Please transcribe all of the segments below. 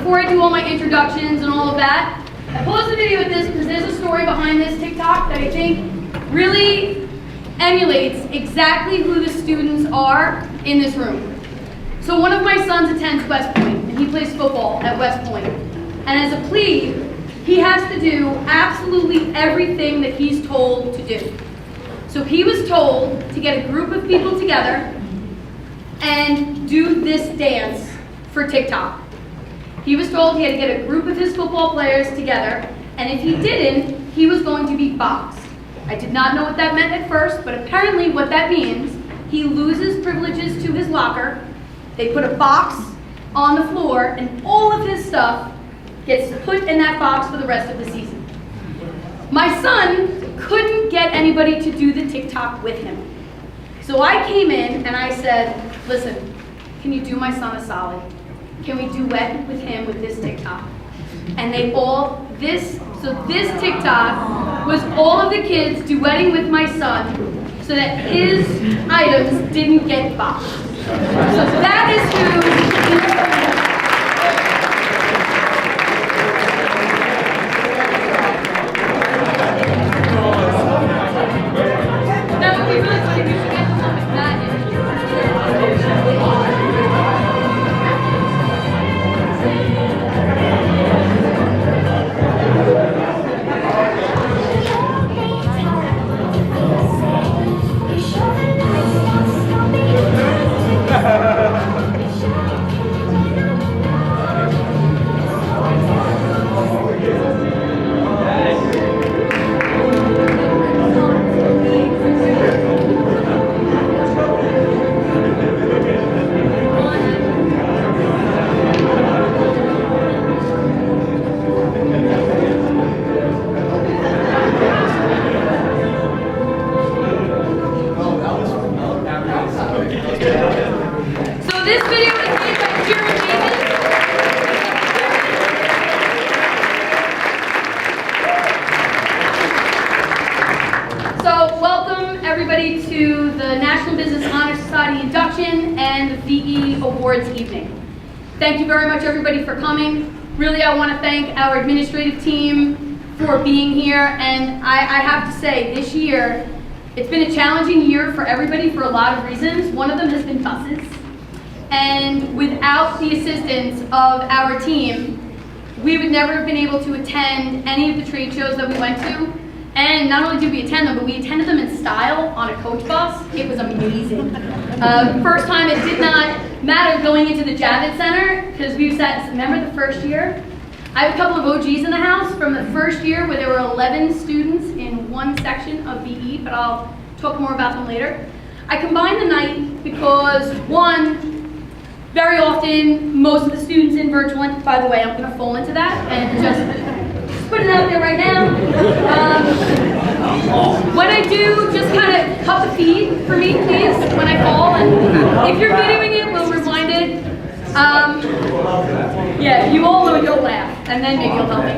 before I do all my introductions and all of that, I paused the video with this because there's a story behind this TikTok that I think really emulates exactly who the students are in this room. So one of my sons attends West Point, and he plays football at West Point. And as a plebe, he has to do absolutely everything that he's told to do. So he was told to get a group of people together and do this dance for TikTok. He was told he had to get a group of his football players together, and if he didn't, he was going to be boxed. I did not know what that meant at first, but apparently what that means, he loses privileges to his locker. They put a box on the floor, and all of his stuff gets put in that box for the rest of the season. My son couldn't get anybody to do the TikTok with him. So I came in and I said, listen, can you do my son a solid? Can we duet with him with this TikTok? And they all, this TikTok was all of the kids duetting with my son so that his items didn't get boxed. So that is who to the National Business Honor Society induction and the VE Awards evening. Thank you very much everybody for coming. Really, I want to thank our administrative team for being here, and I have to say, this year, it's been a challenging year for everybody for a lot of reasons. One of them has been buses, and without the assistance of our team, we would never have been able to attend any of the trade shows that we went to. And not only did we attend them, but we attended them in style on a coach bus. It was amazing. First time, it did not matter going into the Javits Center, because we sat, remember the first year? I have a couple of OGs in the house from the first year where there were 11 students in one section of VE, but I'll talk more about them later. I combined the night because, one, very often, most of the students in virtual, by the way, I'm gonna fall into that and just put it out there right now. When I do, just kind of cut the feed for me, please, when I fall. And if you're videoing it, we'll rewind it. Yeah, you all know you'll laugh, and then maybe you'll help me.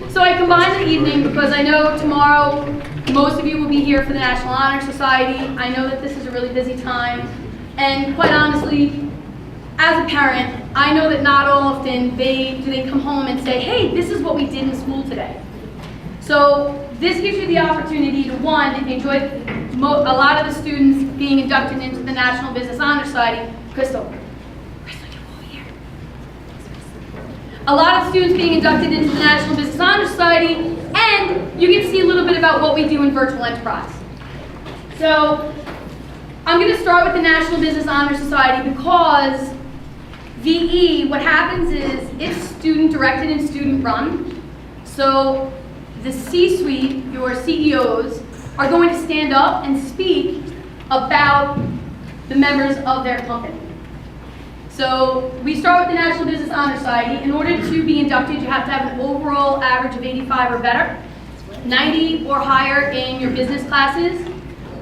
So I combined the evening because I know tomorrow most of you will be here for the National Honor Society. I know that this is a really busy time, and quite honestly, as a parent, I know that not often do they come home and say, hey, this is what we did in school today. So this gives you the opportunity to, one, enjoy a lot of the students being inducted into the National Business Honor Society. Crystal, get over here. A lot of students being inducted into the National Business Honor Society, and you get to see a little bit about what we do in virtual enterprise. So I'm going to start with the National Business Honor Society because VE, what happens is it's student directed and student run. So the C-suite, your CEOs, are going to stand up and speak about the members of their company. So we start with the National Business Honor Society. In order to be inducted, you have to have an overall average of 85 or better, 90 or higher in your business classes.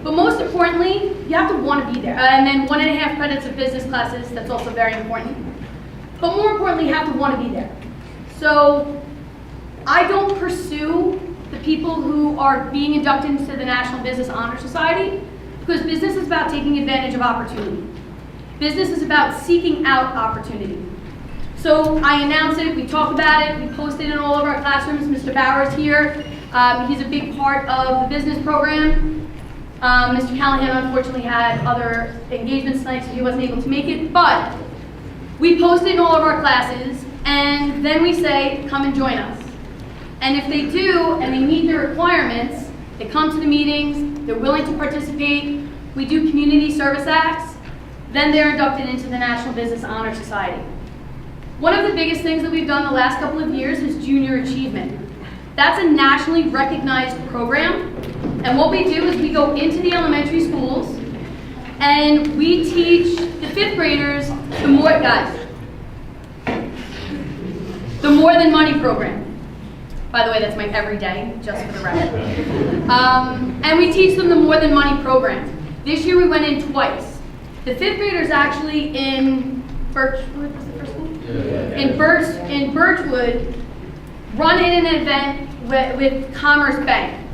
But most importantly, you have to want to be there. And then 1.5 credits of business classes, that's also very important. But more importantly, you have to want to be there. So I don't pursue the people who are being inducted into the National Business Honor Society because business is about taking advantage of opportunity. Business is about seeking out opportunity. So I announced it, we talked about it, we posted it in all of our classrooms. Mr. Bauer's here. He's a big part of the business program. Mr. Callahan unfortunately had other engagements tonight, so he wasn't able to make it. But we post it in all of our classes, and then we say, come and join us. And if they do, and they meet the requirements, they come to the meetings, they're willing to participate, we do community service acts, then they're inducted into the National Business Honor Society. One of the biggest things that we've done the last couple of years is Junior Achievement. That's a nationally recognized program, and what we do is we go into the elementary schools and we teach the 5th graders the more than money program. By the way, that's my everyday, just for the record. And we teach them the more than money program. This year we went in twice. The 5th graders actually in Birchwood, was the first school? Yeah. In Birchwood, run in an event with Commerce Bank.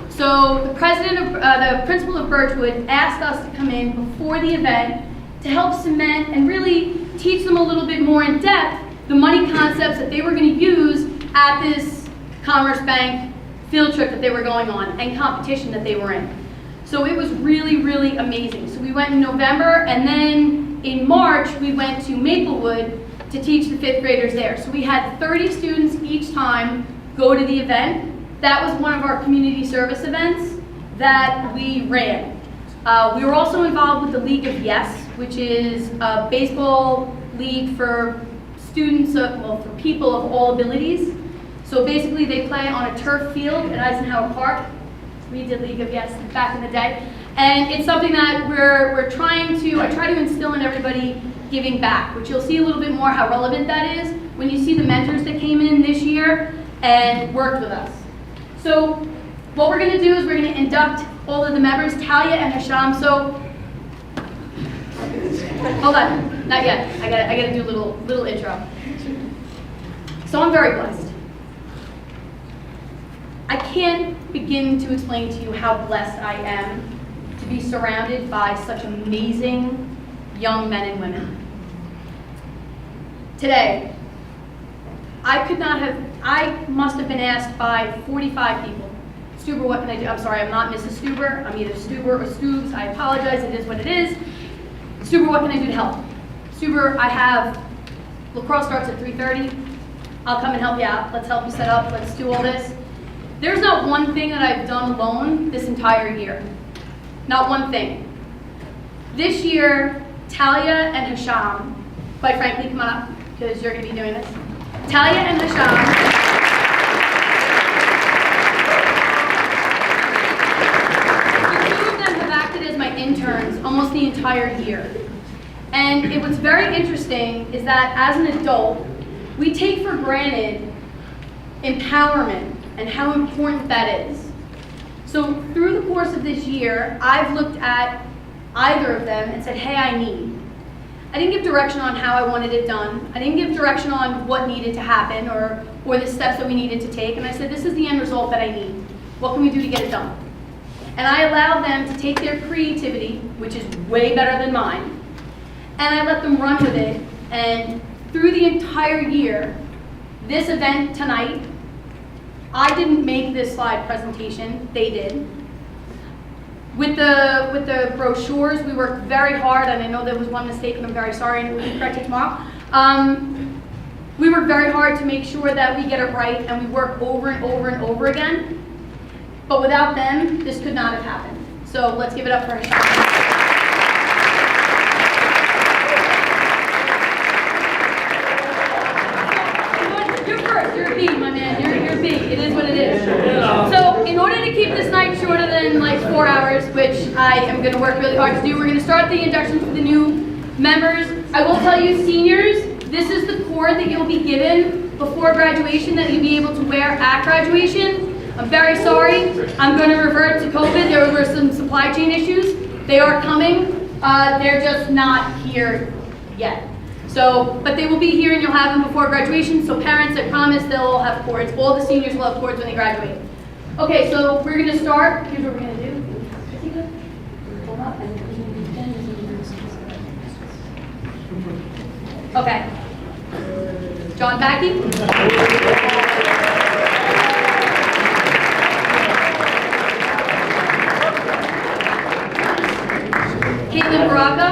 So the the principal of Birchwood asked us to come in before the event to help cement and really teach them a little bit more in depth the money concepts that they were going to use at this Commerce Bank field trip that they were going on and competition that they were in. So it was really, really amazing. So we went in November, and then in March we went to Maplewood to teach the 5th graders there. So we had 30 students each time go to the event. That was one of our community service events that we ran. We were also involved with the League of Yes, which is a baseball league for students, for people of all abilities. So basically they play on a turf field at Eisenhower Park. We did League of Yes back in the day. And it's something that I try to instill in everybody giving back, which you'll see a little bit more how relevant that is when you see the mentors that came in this year and worked with us. So what we're going to do is we're going to induct all of the members, Talia and Hisham. So, hold on, not yet. I gotta do a little intro. So I'm very blessed. I can't begin to explain to you how blessed I am to be surrounded by such amazing young men and women. Today, I must have been asked by 45 people, Stuber, what can I do? I'm sorry, I'm not Mrs. Stuber. I'm either Stuber or Stubes. I apologize, it is what it is. Stuber, what can I do to help? Stuber, I have, lacrosse starts at 3:30. I'll come and help you out. Let's help you set up, let's do all this. There's not one thing that I've done alone this entire year. Not one thing. This year, Talia and Hisham, quite frankly, come on up, because you're going to be doing this. Talia and Hisham. Interns almost the entire year. And what's very interesting is that as an adult, we take for granted empowerment and how important that is. So through the course of this year, I've looked at either of them and said, hey, I didn't give direction on how I wanted it done. I didn't give direction on what needed to happen or the steps that we needed to take. And I said, this is the end result that I need. What can we do to get it done? And I allowed them to take their creativity, which is way better than mine, and I let them run with it. And through the entire year, this event tonight, I didn't make this slide presentation, they did. With the brochures, we worked very hard, and I know there was one mistake, and I'm very sorry, and we'll correct it tomorrow. We worked very hard to make sure that we get it right, and we work over and over and over again. But without them, this could not have happened. So let's give it up for Hisham. You're first. You're a B, my man. You're a B. It is what it is. So in order to keep this night shorter than like 4 hours, which I am going to work really hard to do, we're going to start the inductions for the new members. I will tell you, seniors, this is the cord that you'll be given before graduation that you'll be able to wear at graduation. I'm very sorry. I'm going to revert to COVID. There were some supply chain issues. They are coming. They're just not here yet. So, but they will be here and you'll have them before graduation. So parents, I promise they'll all have cords. All the seniors will have cords when they graduate. Okay, so we're going to start. Here's what we're going to do. Hold up. Okay. John Backey? Caitlin Baraka?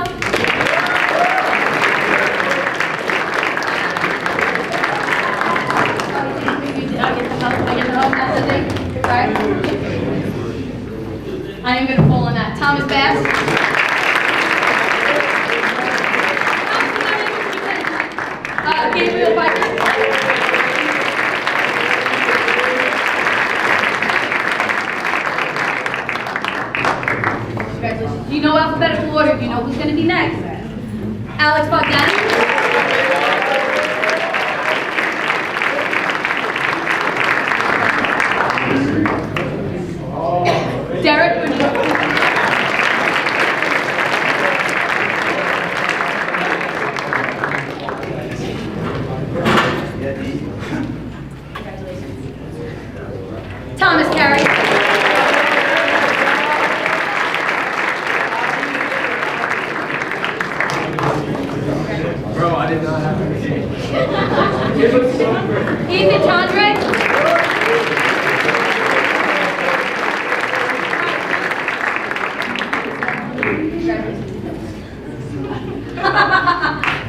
I am going to pull on that. Thomas Bass? Gabriel Biker? Congratulations. Do you know alphabetical order? Do you know who's going to be next? Alex Bogdani? Derek Woodruff? Thomas Carey? Bro, I did not have a game. Ethan Chandra?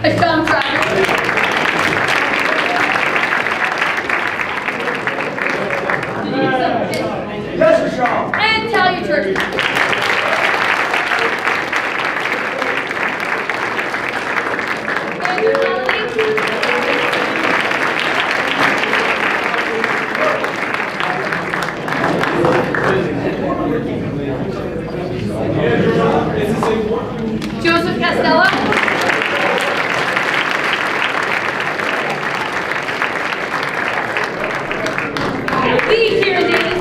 Sean Trotter? Yes, Sean. And Talia Church. Andrew Connolly? Joseph Costello? Lee Kieran Davis?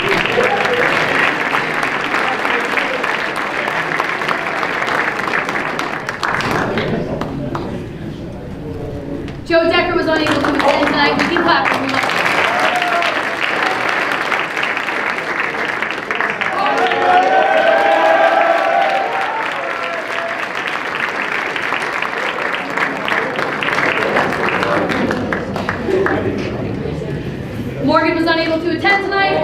Joe Decker was unable to attend tonight. We can clap for him. Morgan was unable to attend tonight.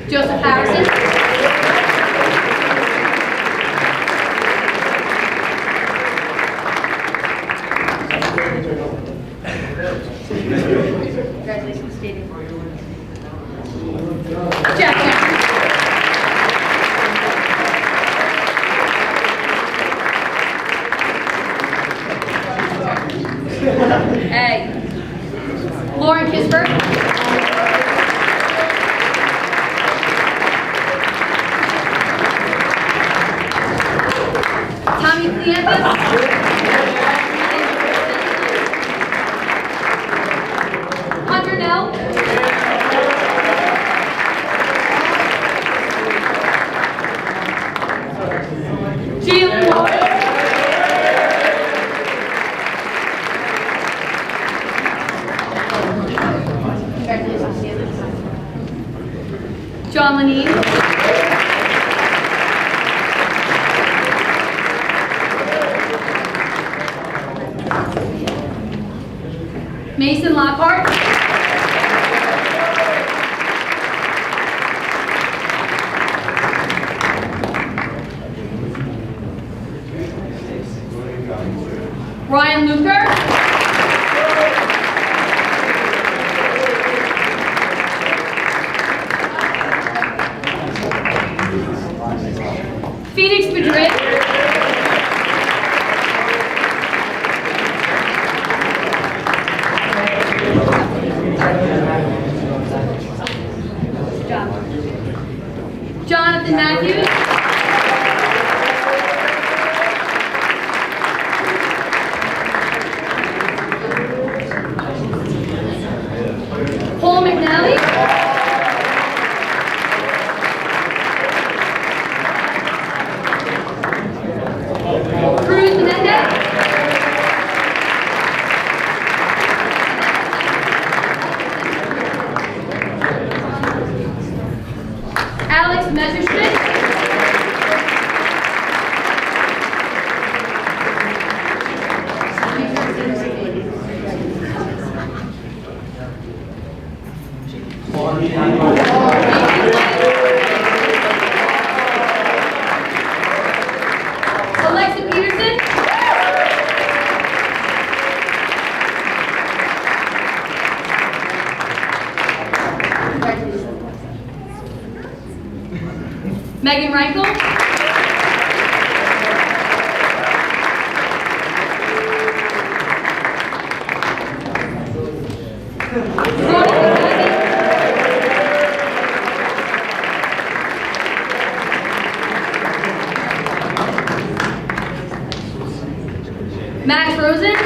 Joseph Harrison? Congratulations, Stadium. Jack Jackson? Hey. Lauren Kisberg? Tommy Cleanthus? Hunter Nell? Jalen Ward? John Lanine? Mason Lockhart? Ryan Luker? Phoenix Madrid? Jonathan Matthews? Paul McNally? Messerschmidt. Alexa Peterson. Megan Reichel. Max Rosen.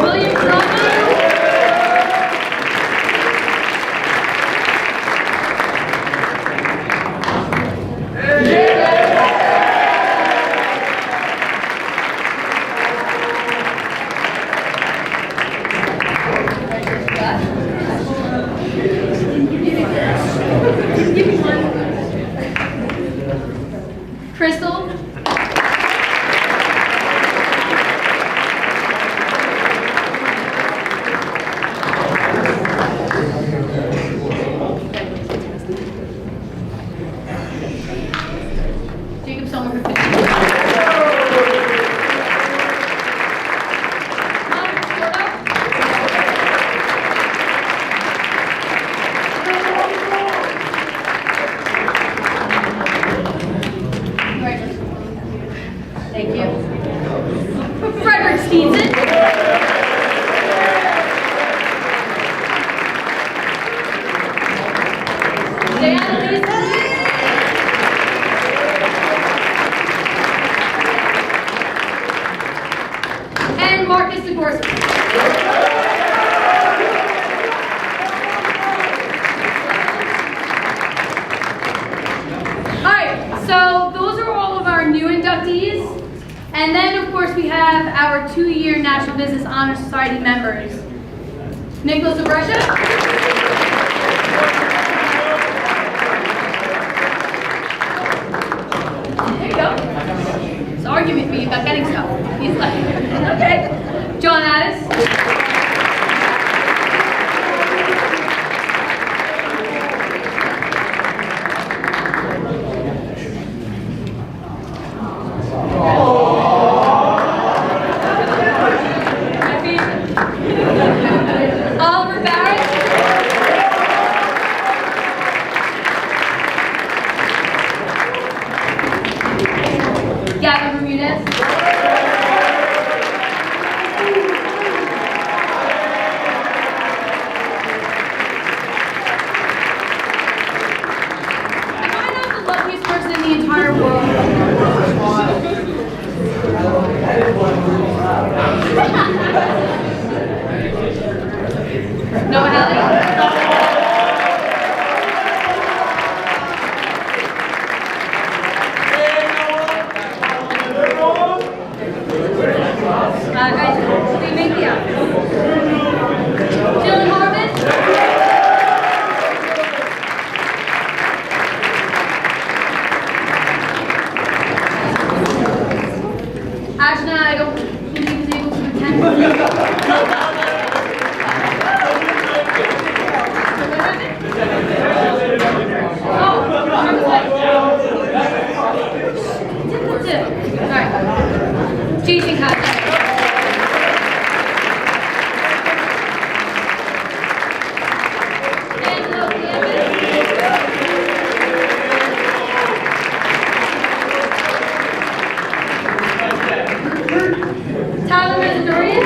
William Peralta. Give me one. Crystal. Jacob Sommer for 50. Thank you. Frederick Steenson. Diana Lee. And Marcus DeGorski. Alright, so those are all of our new inductees. And then, of course, we have our 2-year National Business Honor Society members. Nicholas Abresha. There you go. It's argument for you about getting stuff. He's like, okay. John Addis. Oliver Barrett. Gavin Bermudez. Am I not the luckiest person in the entire world? Noah Halley. Guys, they make the out. Dylan Harmon. Ashna, I don't believe is able to attend. What happened? Oh, alright. Jason Kaiser. Tyler Mesidorian.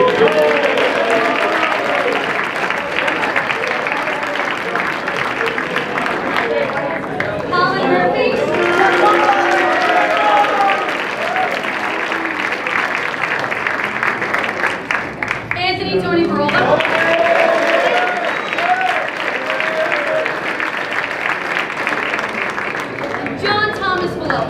Colin Murphy. Anthony Tony Barola. John Thomas Willow.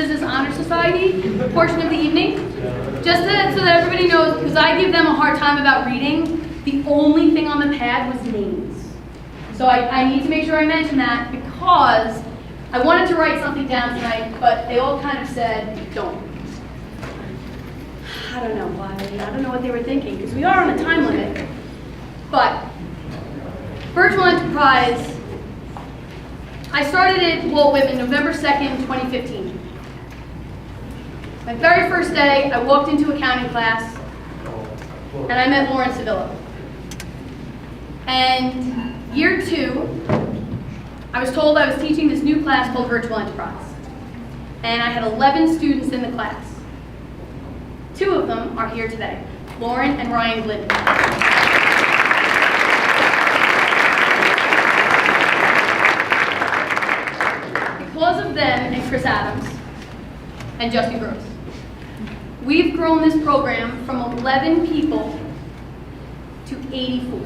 Business Honor Society portion of the evening. Just so that everybody knows, because I give them a hard time about reading, the only thing on the pad was names. So I need to make sure I mention that because I wanted to write something down tonight, but they all kind of said, don't. I don't know why. I don't know what they were thinking, because we are on a time limit. But Virtual Enterprise, I started at Walt Whitman November 2nd, 2015. My very first day, I walked into accounting class, and I met Lauren Sevilla. And year 2, I was told I was teaching this new class called Virtual Enterprise. And I had 11 students in the class. 2 of them are here today, Lauren and Ryan Glidden. Because of them and Chris Adams and Justin Gross, we've grown this program from 11 people to 84.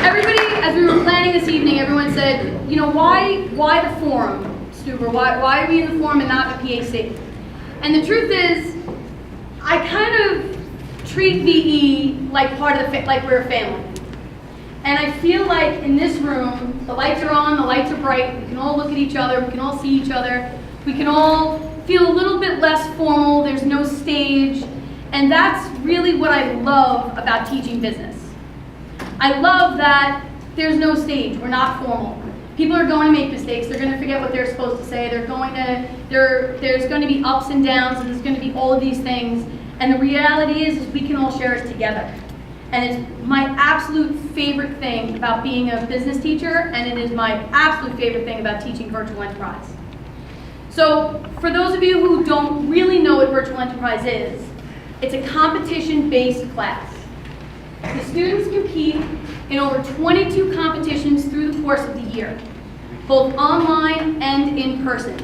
Everybody, as we were planning this evening, everyone said, you know, why the forum, Stuber? Why are we in the forum and not the PAC? And the truth is, I kind of treat VE like part of like we're a family. And I feel like in this room, the lights are on, the lights are bright, we can all look at each other, we can all see each other, we can all feel a little bit less formal, there's no stage, and that's really what I love about teaching business. I love that there's no stage, we're not formal. People are going to make mistakes, they're going to forget what they're supposed to say, there's going to be ups and downs, and there's going to be all of these things, and the reality is we can all share it together. And it's my absolute favorite thing about being a business teacher, and it is my absolute favorite thing about teaching Virtual Enterprise. So, for those of you who don't really know what Virtual Enterprise is, it's a competition-based class. The students compete in over 22 competitions through the course of the year, both online and in person.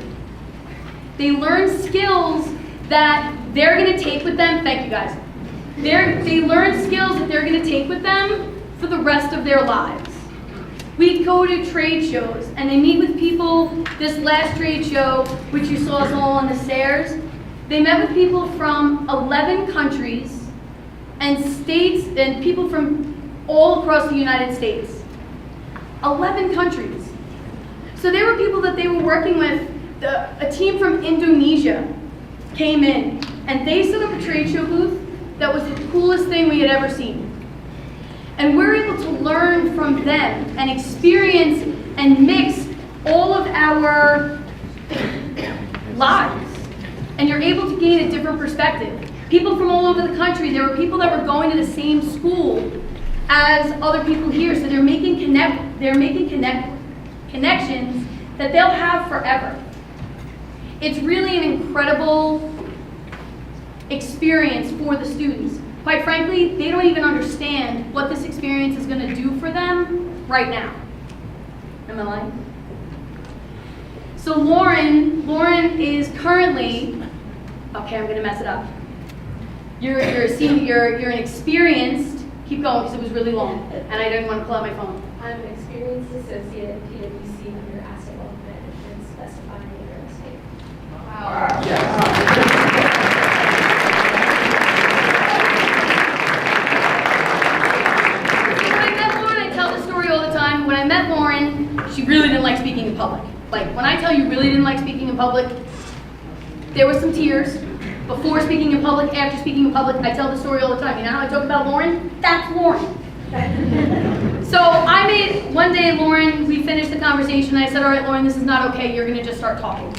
They learn skills that they're going to take with them. Thank you, guys. They learn skills that they're going to take with them for the rest of their lives. We go to trade shows, and they meet with people. This last trade show, which you saw us all on the stairs, they met with people from 11 countries and states, and people from all across the United States. 11 countries. So there were people that they were working with. A team from Indonesia came in, and they set up a trade show booth that was the coolest thing we had ever seen. And we're able to learn from them and experience and mix all of our lives. And you're able to gain a different perspective. People from all over the country, there were people that were going to the same school as other people here, so they're making connections that they'll have forever. It's really an incredible experience for the students. Quite frankly, they don't even understand what this experience is going to do for them right now. Am I lying? So Lauren is currently, okay, I'm going to mess it up. You're a senior, you're an experienced, keep going because it was really long, and I didn't want to pull out my phone. I'm an experienced associate at PwC under asset wealth management, specifying in real estate. Wow. Yeah. When I met Lauren, she really didn't like speaking in public. Like, when I tell you really didn't like speaking in public, there were some tears. Before speaking in public, after speaking in public, I tell the story all the time. You know how I joke about Lauren? That's Lauren. So one day, Lauren, we finished the conversation, and I said, all right, Lauren, this is not okay. You're going to just start talking.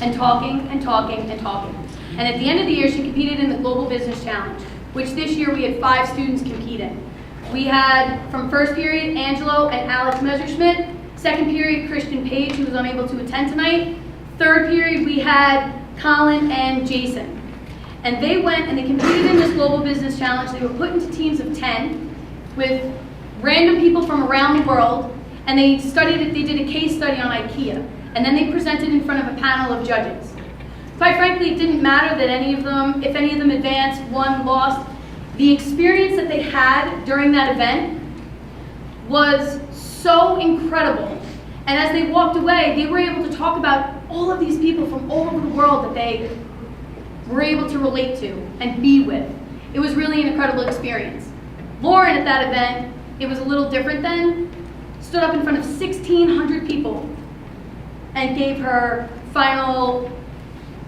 And talking, and talking, and talking. And at the end of the year, she competed in the Global Business Challenge, which this year we had 5 students compete in. We had, from first period, Angelo and Alex Messerschmidt. Second period, Christian Page, who was unable to attend tonight. Third period, we had Colin and Jason. And they went and they competed in this Global Business Challenge. They were put into teams of 10 with random people from around the world. And they did a case study on IKEA. And then they presented in front of a panel of judges. Quite frankly, it didn't matter that if any of them advanced, won, lost. The experience that they had during that event was so incredible. And as they walked away, they were able to talk about all of these people from all over the world that they were able to relate to and be with. It was really an incredible experience. Lauren at that event, it was a little different then, stood up in front of 1,600 people and gave her final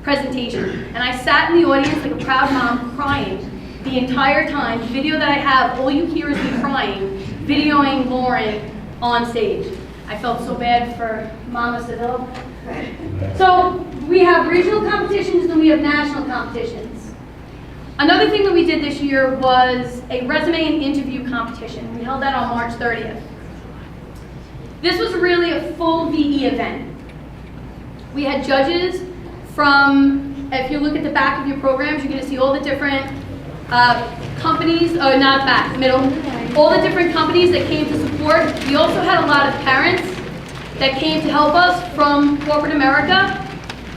presentation. And I sat in the audience like a proud mom crying the entire time. The video that I have, all you hear is me crying, videoing Lauren on stage. I felt so bad for Mama Seville. So we have regional competitions and we have national competitions. Another thing that we did this year was a resume and interview competition. We held that on March 30th. This was really a full VE event. We had judges from, if you look at the back of your programs, you're going to see all the different companies, or not back, middle, all the different companies that came to support. We also had a lot of parents that came to help us from corporate America.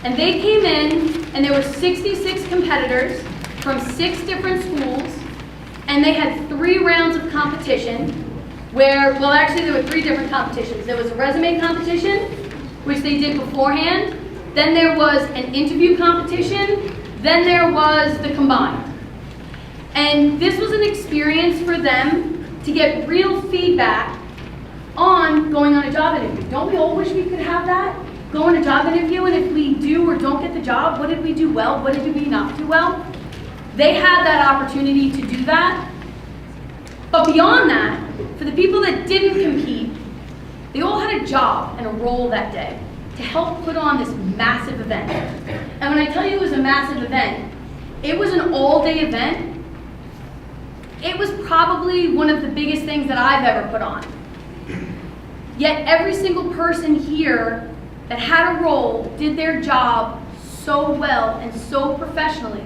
And they came in, and there were 66 competitors from 6 different schools, and they had 3 rounds of competition where, well actually there were 3 different competitions. There was a resume competition, which they did beforehand, then there was an interview competition, then there was the combined. And this was an experience for them to get real feedback on going on a job interview. Don't we all wish we could have that? Go on a job interview, and if we do or don't get the job, what did we do well? What did we not do well? They had that opportunity to do that. But beyond that, for the people that didn't compete, they all had a job and a role that day to help put on this massive event. And when I tell you it was a massive event, it was an all-day event. It was probably one of the biggest things that I've ever put on. Yet every single person here that had a role did their job so well and so professionally.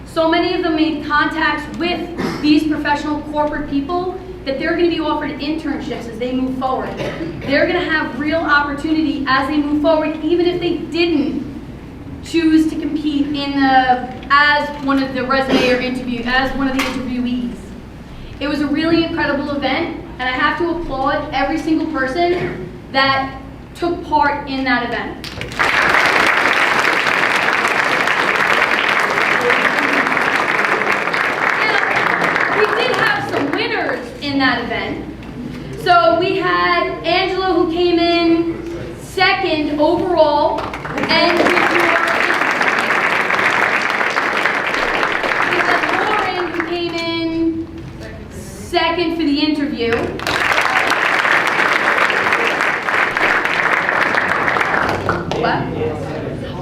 So many of them made contacts with these professional corporate people that they're going to be offered internships as they move forward. They're going to have real opportunity as they move forward, even if they didn't choose to compete as one of the resume or interview, as one of the interviewees. It was a really incredible event, and I have to applaud every single person that took part in that event. Now, we did have some winners in that event. So we had Angela, who came in 2nd overall, and we had Lauren, who came in 2nd for the interview. What?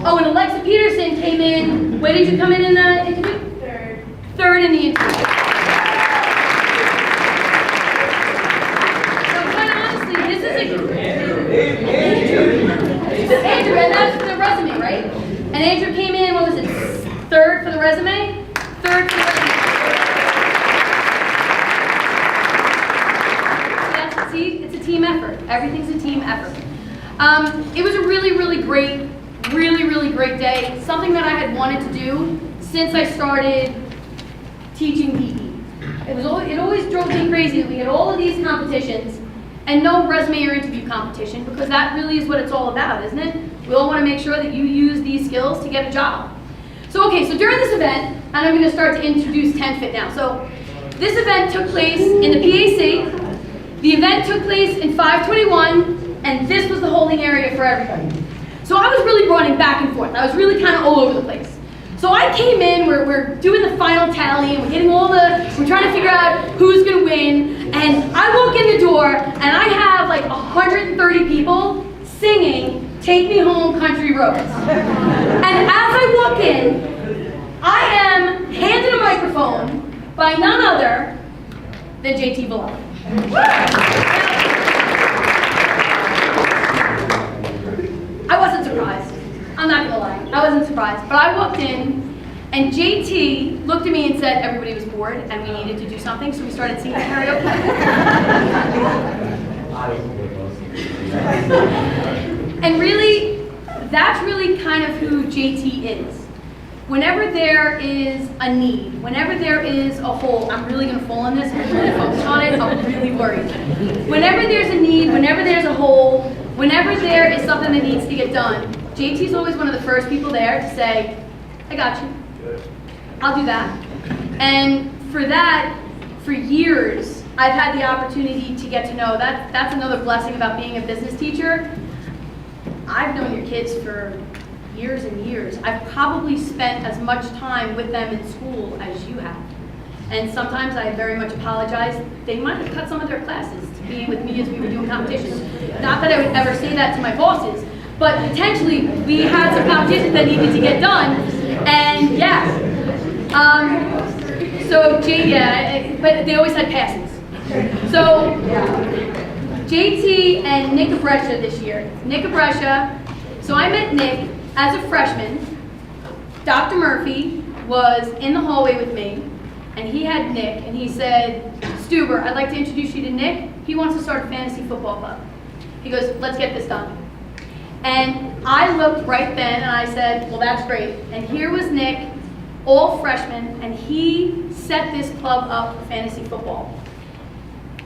Oh, and Alexa Peterson came in, where did you come in the interview? 3rd. 3rd in the interview. So quite honestly, this is Andrew, and that's the resume, right? And Andrew came in, what was it, 3rd for the resume? 3rd for the resume. Yes, see, it's a team effort. Everything's a team effort. It was a really great day. Something that I had wanted to do since I started teaching PE. It always drove me crazy that we had all of these competitions and no resume or interview competition, because that really is what it's all about, isn't it? We all want to make sure that you use these skills to get a job. So during this event, and I'm going to start to introduce 10FIT now. So this event took place in the PAC. The event took place in 521, and this was the holding area for everybody. So I was really running back and forth. I was really kind of all over the place. So I came in, we're doing the final tally, and we're trying to figure out who's going to win, and I walk in the door, and I have like 130 people singing "Take Me Home, Country Roads." And as I walk in, I am handed a microphone by none other than JT Villani. I wasn't surprised. I'm not gonna lie. I wasn't surprised. But I walked in, and JT looked at me and said everybody was bored and we needed to do something, so we started singing karaoke. And really, that's really kind of who JT is. whenever there is a need, whenever there is a hole, I'm really going to fall in this, I'm really focused on it, I'm really worried. Whenever there's a need, whenever there's a hole, whenever there is something that needs to get done, JT's always one of the first people there to say, I got you, I'll do that. And for that, for years, I've had the opportunity to get to know, that's another blessing about being a business teacher. I've known your kids for years and years. I've probably spent as much time with them in school as you have. And sometimes I very much apologize. They might have cut some of their classes to be with me as we were doing competitions. Not that I would ever say that to my bosses, but potentially we had some competitions that needed to get done. And yeah, but they always had passes. So JT and Nick Abrescia this year. Nick Abrescia, so I met Nick as a freshman. Dr. Murphy was in the hallway with me, and he had Nick, and he said, Stuber, I'd like to introduce you to Nick. He wants to start a fantasy football club. He goes, let's get this done. And I looked right then, and I said, well, that's great. And here was Nick, all freshman, and he set this club up for fantasy football.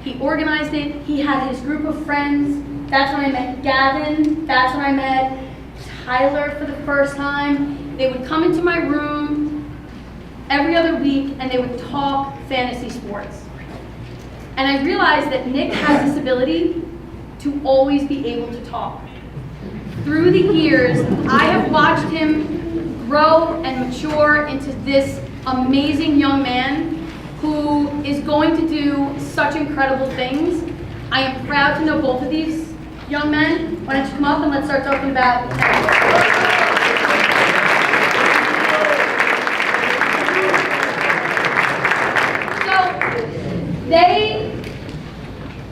He organized it. He had his group of friends. That's when I met Gavin. That's when I met Tyler for the first time. They would come into my room every other week and they would talk fantasy sports. And I realized that Nick has this ability to always be able to talk. Through the years, I have watched him grow and mature into this amazing young man who is going to do such incredible things. I am proud to know both of these young men. Why don't you come up and let's start talking about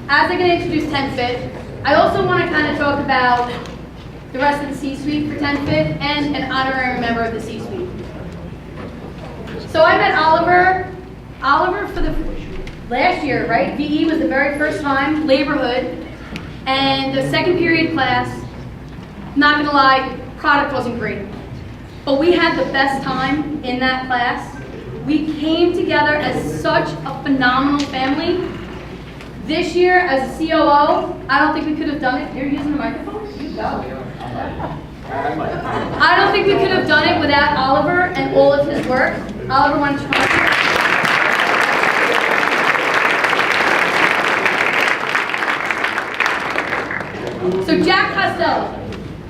as I'm going to introduce 10Fit, I also want to kind of talk about the rest of the C-suite for 10Fit and an honorary member of the C-suite. So I met Oliver for the last year, right? VE was the very first time, Laborhood, and the second period class, not going to lie, product wasn't great. But we had the best time in that class. We came together as such a phenomenal family. This year, as a COO, I don't think we could have done it. You're using the microphone? You go. I don't think we could have done it without Oliver and all of his work. Oliver, why don't you come up here? So Jack Costello.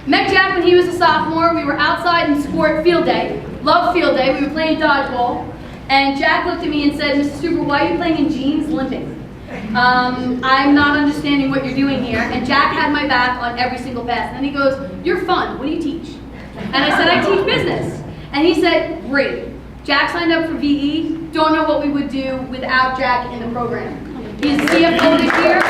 Met Jack when he was a sophomore. We were outside in sport field day. Loved field day. We were playing dodgeball. And Jack looked at me and said, Mr. Stuber, why are you playing in jeans limping? I'm not understanding what you're doing here. And Jack had my back on every single pass. And then he goes, you're fun. What do you teach? And I said, I teach business. And he said, great. Jack signed up for VE. Don't know what we would do without Jack in the program. He's CFO this year.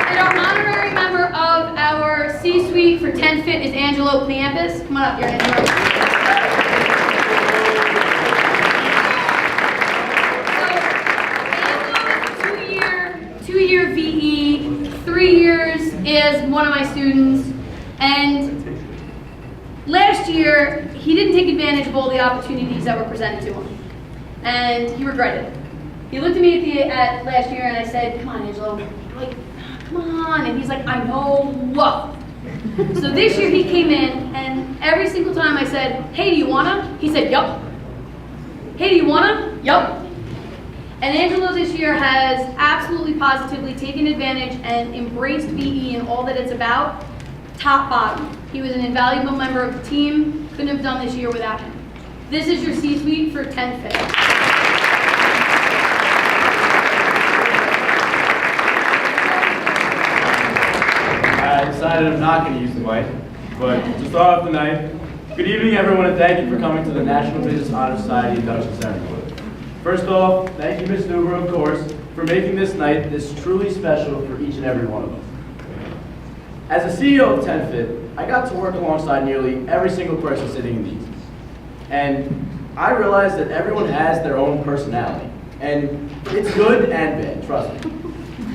And our honorary member of our C-suite for 10Fit is Angelo Cleampus. Come on up here, Angelo. Two-year VE, 3 years is one of my students, and last year he didn't take advantage of all the opportunities that were presented to him, and he regretted it. He looked at me at last year and I said, come on, Angelo, like, come on, and he's like, I know what. So this year he came in, and every single time I said, hey, do you wanna? He said, yup. Hey, do you wanna? Yup. And Angelo this year has absolutely positively taken advantage and embraced VE and all that it's about, top bottom. He was an invaluable member of the team, couldn't have done this year without him. This is your C-suite for 10Fit. I decided I'm not going to use the mic, but to start off the night, good evening everyone, and thank you for coming to the National Business Honor Society induction ceremony. First off, thank you, Ms. Stuber, of course, for making this night this truly special for each and every one of us. As a CEO of 10Fit, I got to work alongside nearly every single person sitting in these. And I realized that everyone has their own personality. And it's good and bad, trust me.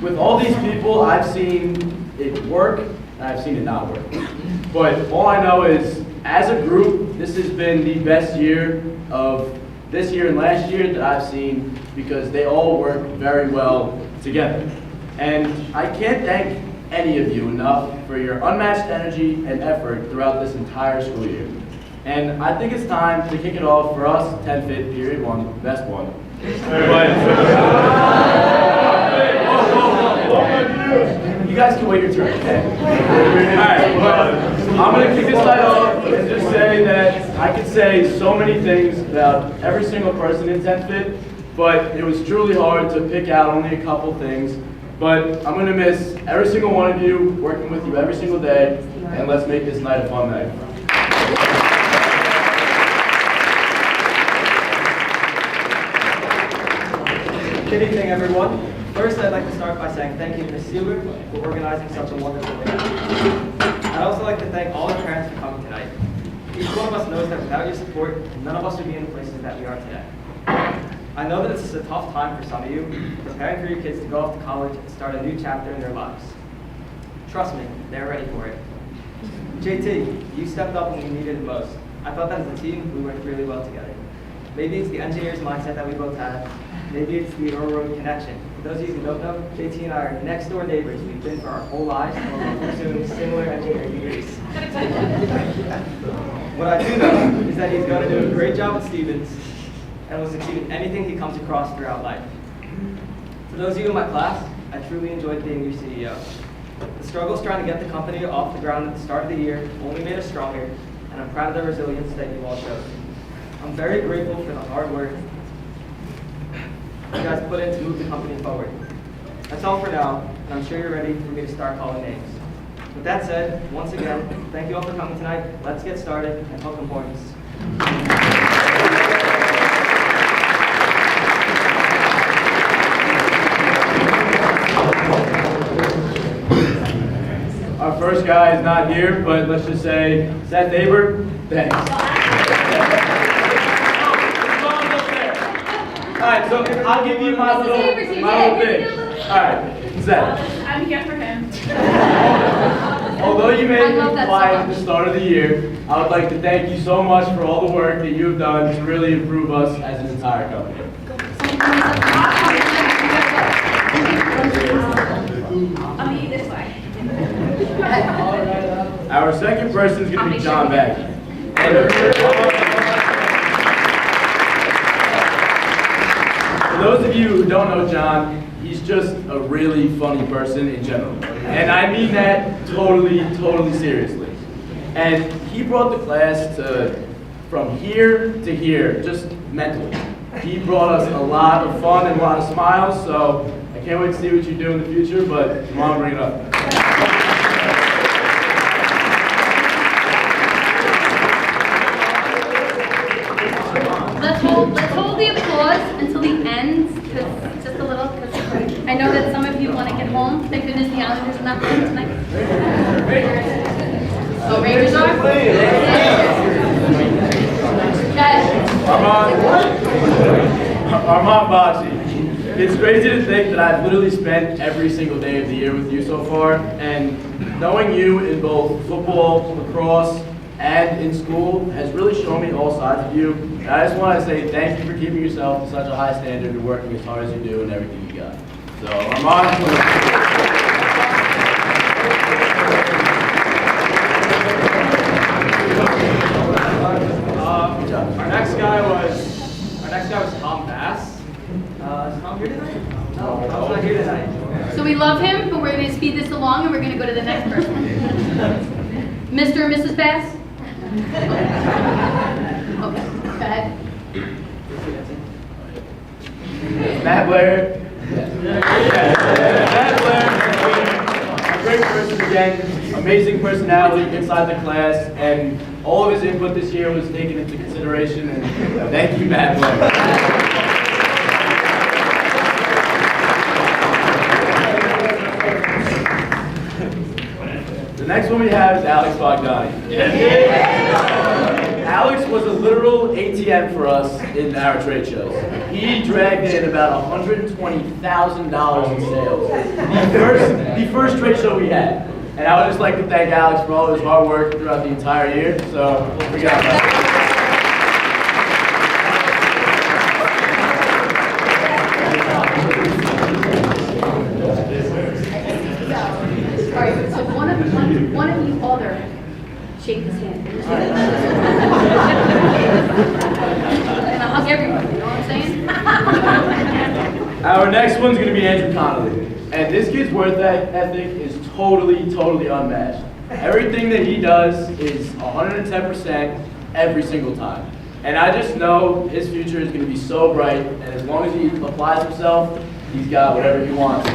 with all these people, I've seen it work, and I've seen it not work. But all I know is, as a group, this has been the best year of this year and last year that I've seen, because they all work very well together. And I can't thank any of you enough for your unmatched energy and effort throughout this entire school year. And I think it's time to kick it off for us, 10th Fit, period 1, best one. You guys can wait your turn. Alright, but I'm going to kick this night off and just say that I could say so many things about every single person in 10th Fit, but it was truly hard to pick out only a couple things. But I'm going to miss every single one of you, working with you every single day, and let's make this night a fun night. Good evening, everyone. First, I'd like to start by saying thank you to Ms. Sealer for organizing such a wonderful event. I'd also like to thank all the parents for coming tonight. Each one of us knows that without your support, none of us would be in the places that we are today. I know that this is a tough time for some of you, preparing for your kids to go off to college and start a new chapter in their lives. Trust me, they're ready for it. JT, you stepped up when we needed it most. I thought that as a team, we worked really well together. Maybe it's the engineer's mindset that we both had. Maybe it's the Aurora connection. For those of you who don't know, JT and I are next door neighbors. We've been for our whole lives, and we're both pursuing similar engineering degrees. What I do know is that he's going to do a great job at Stevens and will succeed in anything he comes across throughout life. For those of you in my class, I truly enjoyed being your CEO. The struggles trying to get the company off the ground at the start of the year only made us stronger, and I'm proud of the resilience that you all showed. I'm very grateful for the hard work you guys put in to move the company forward. That's all for now, and I'm sure you're ready for me to start calling names. With that said, once again, thank you all for coming tonight. Let's get started, and welcome Hornets. Our first guy is not here, but let's just say, Seth Aber, thanks. Alright, so I'll give you my little thing. Alright, Seth. I'm here for him. Although you may I have love been that quiet so at the much. start of the year, I would like to thank you so much for all the work that you've done to really improve us as an entire company. I'll be this way. Our second person is going to be John Beck. For those of you who don't know John, he's just a really funny person in general. And I mean that totally seriously. And he brought the class from here to here, just mentally. He brought us a lot of fun and a lot of smiles, so I can't wait to see what you do in the future, but come on, bring it up. Let's hold the applause until the end, because just a little, because I know that some of you want to get home. Thank goodness the Islanders are not playing tonight. Oh, Rangers are? Guys, Armand Bocci, it's crazy to think that I've literally spent every single day of the year with you so far, and knowing you in both football, lacrosse, and in school has really shown me all sides of you. And I just want to say thank you for keeping yourself to such a high standard and working as hard as you do and everything you got. So, Armand, Our next guy was Tom Bass. Is Tom here tonight? No, Tom's not here tonight. so we love him, but we're going to speed this along and we're going to go to the next person. Mr. and Mrs. Bass? Okay, go ahead. Matt Blair. Matt Blair, a great person again, amazing personality inside the class, and all of his input this year was taken into consideration, and thank you, Matt Blair. The next one we have is Alex Bogdani. Alex was a literal ATM for us in our trade shows. He dragged in about $120,000 in sales. The first trade show we had. And I would just like to thank Alex for all of his hard work throughout the entire year. So, we got that. All right, so one of you other shake his hand. And I'll hug everybody, you know what I'm saying? Our next one's going to be Andrew Connolly. And this kid's work ethic is totally unmatched. Everything that he does is 110% every single time. And I just know his future is going to be so bright, and as long as he applies himself, he's got whatever he wants.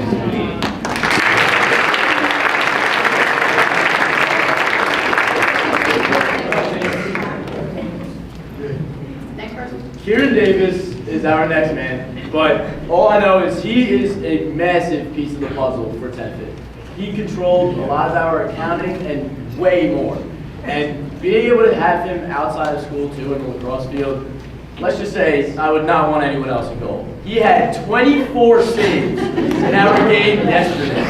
Next person. Kieran Davis is our next man, but all I know is he is a massive piece of the puzzle for 10th. He controlled a lot of our accounting and way more. And being able to have him outside of school too in the lacrosse field, let's just say I would not want anyone else in goal. He had 24 saves in our game yesterday.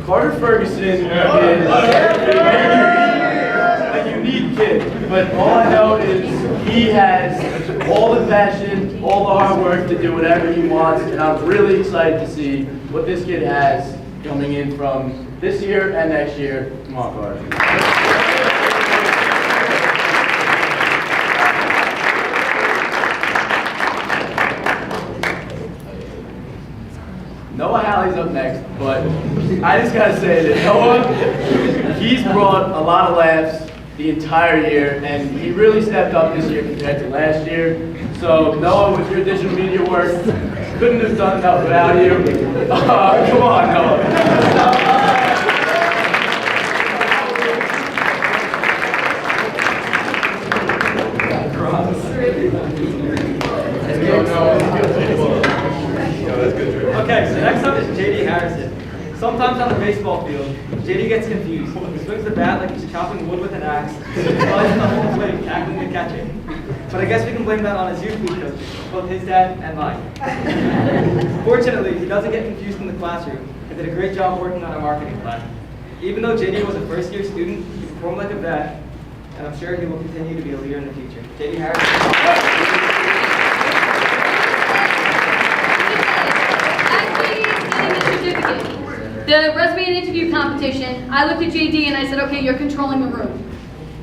Carter Ferguson is a unique kid, but all I know is he has all the passion, all the hard work to do whatever he wants, and I'm really excited to see what this kid has coming in from this year and next year. Come on, Carter. Noah Halley's up next, but I just gotta say that Noah, he's brought a lot of laughs the entire year, and he really stepped up this year compared to last year. So Noah, with your digital media work, couldn't have done enough without you. Come on, Noah. Okay, so next up is JD Harrison. Sometimes on the baseball field, JD gets confused. He swings the bat like he's chopping wood with an axe, slides in the whole plate, tackling the catcher. But I guess we can blame that on his youth league coach, both his dad and mine. Fortunately, he doesn't get confused in the classroom and did a great job working on our marketing plan. Even though JD was a first-year student, he performed like a vet, and I'm sure he will continue to be a leader in the future. JD Harrison. The resume and interview competition, I looked at JD and I said, okay, you're controlling the room.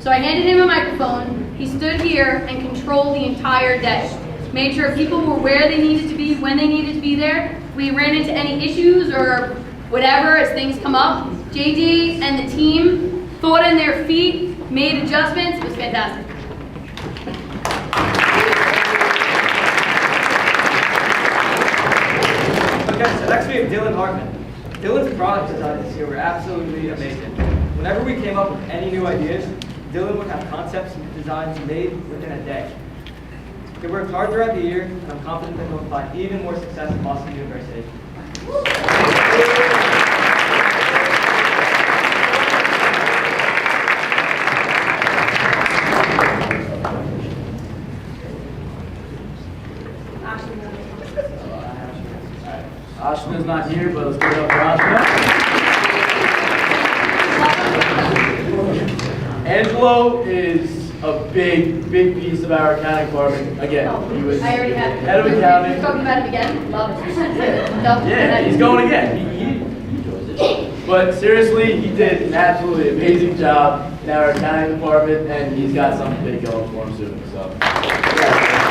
So I handed him a microphone. He stood here and controlled the entire day. Made sure people were where they needed to be, when they needed to be there. We ran into any issues or whatever as things come up. JD and the team thought on their feet, made adjustments. It was fantastic. Okay, so next we have Dylan Hartman. Dylan's product design this year were absolutely amazing. Whenever we came up with any new ideas, Dylan would have concepts and designs made within a day. He worked hard throughout the year, and I'm confident that he'll find even more success at Boston University. Ashna's not here, but let's give it up for Ashna. Angelo is a big piece of our accounting department. Again, he was I already had head of accounting. You're talking about it again? Love it. Yeah, he's going again. He enjoys it. But seriously, he did an absolutely amazing job in our accounting department, and he's got something big going for him soon. So, yeah.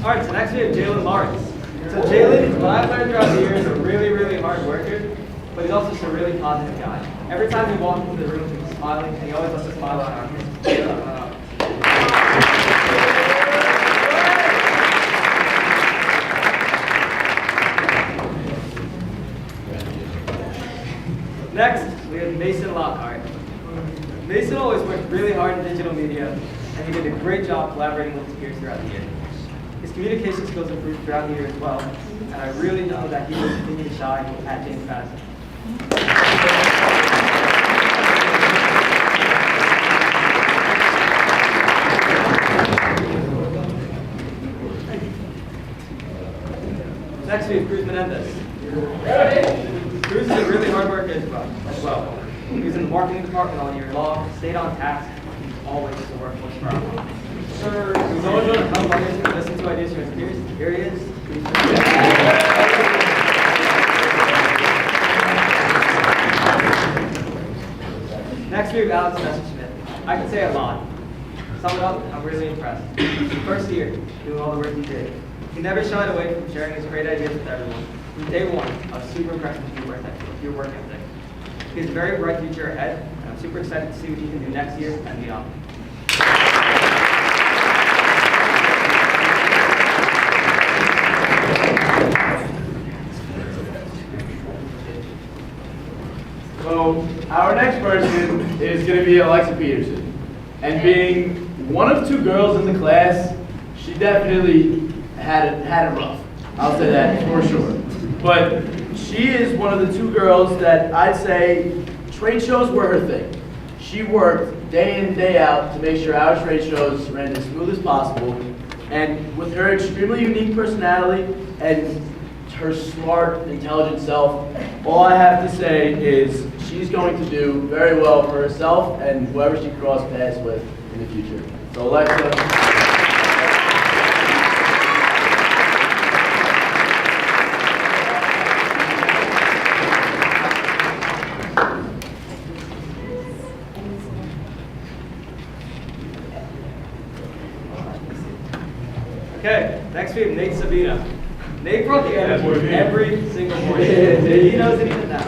All right, so next we have Jalen Lawrence. So Jalen, what I've learned throughout the years, is a really hard worker, but he's also just a really positive guy. Every time we walk into the room, he's smiling, and he always lets a smile on our face. Next, we have Mason Lockhart. Mason always worked really hard in digital media, and he did a great job collaborating with his peers throughout the year. His communication skills improved throughout the year as well, and I really know that he will continue to shine at James Madison. Next we have Cruz Menendez. Cruz is a really hard worker as well. He was in the marketing department all year long, stayed on task, always the workforce proud. Sure. He was always willing to help others and listen to ideas from his peers. Here he is. Next we have Alex Messerschmidt. I can say a lot. Sum it up, I'm really impressed. First year, doing all the work he did. He never shied away from sharing his great ideas with everyone. From day one, I was super impressed with your work ethic. He has a very bright future ahead, and I'm super excited to see what he can do next year and beyond. So our next person is going to be Alexa Peterson. And being one of two girls in the class, she definitely had it rough. I'll say that for sure. But she is one of the two girls that I'd say trade shows were her thing. She worked day in, day out to make sure our trade shows ran as smooth as possible. And with her extremely unique personality and her smart, intelligent self, all I have to say is she's going to do very well for herself and whoever she crosses paths with in the future. So Alexa. Okay, next we have Nate Sabina. Nate brought the energy every single morning. He knows it even now.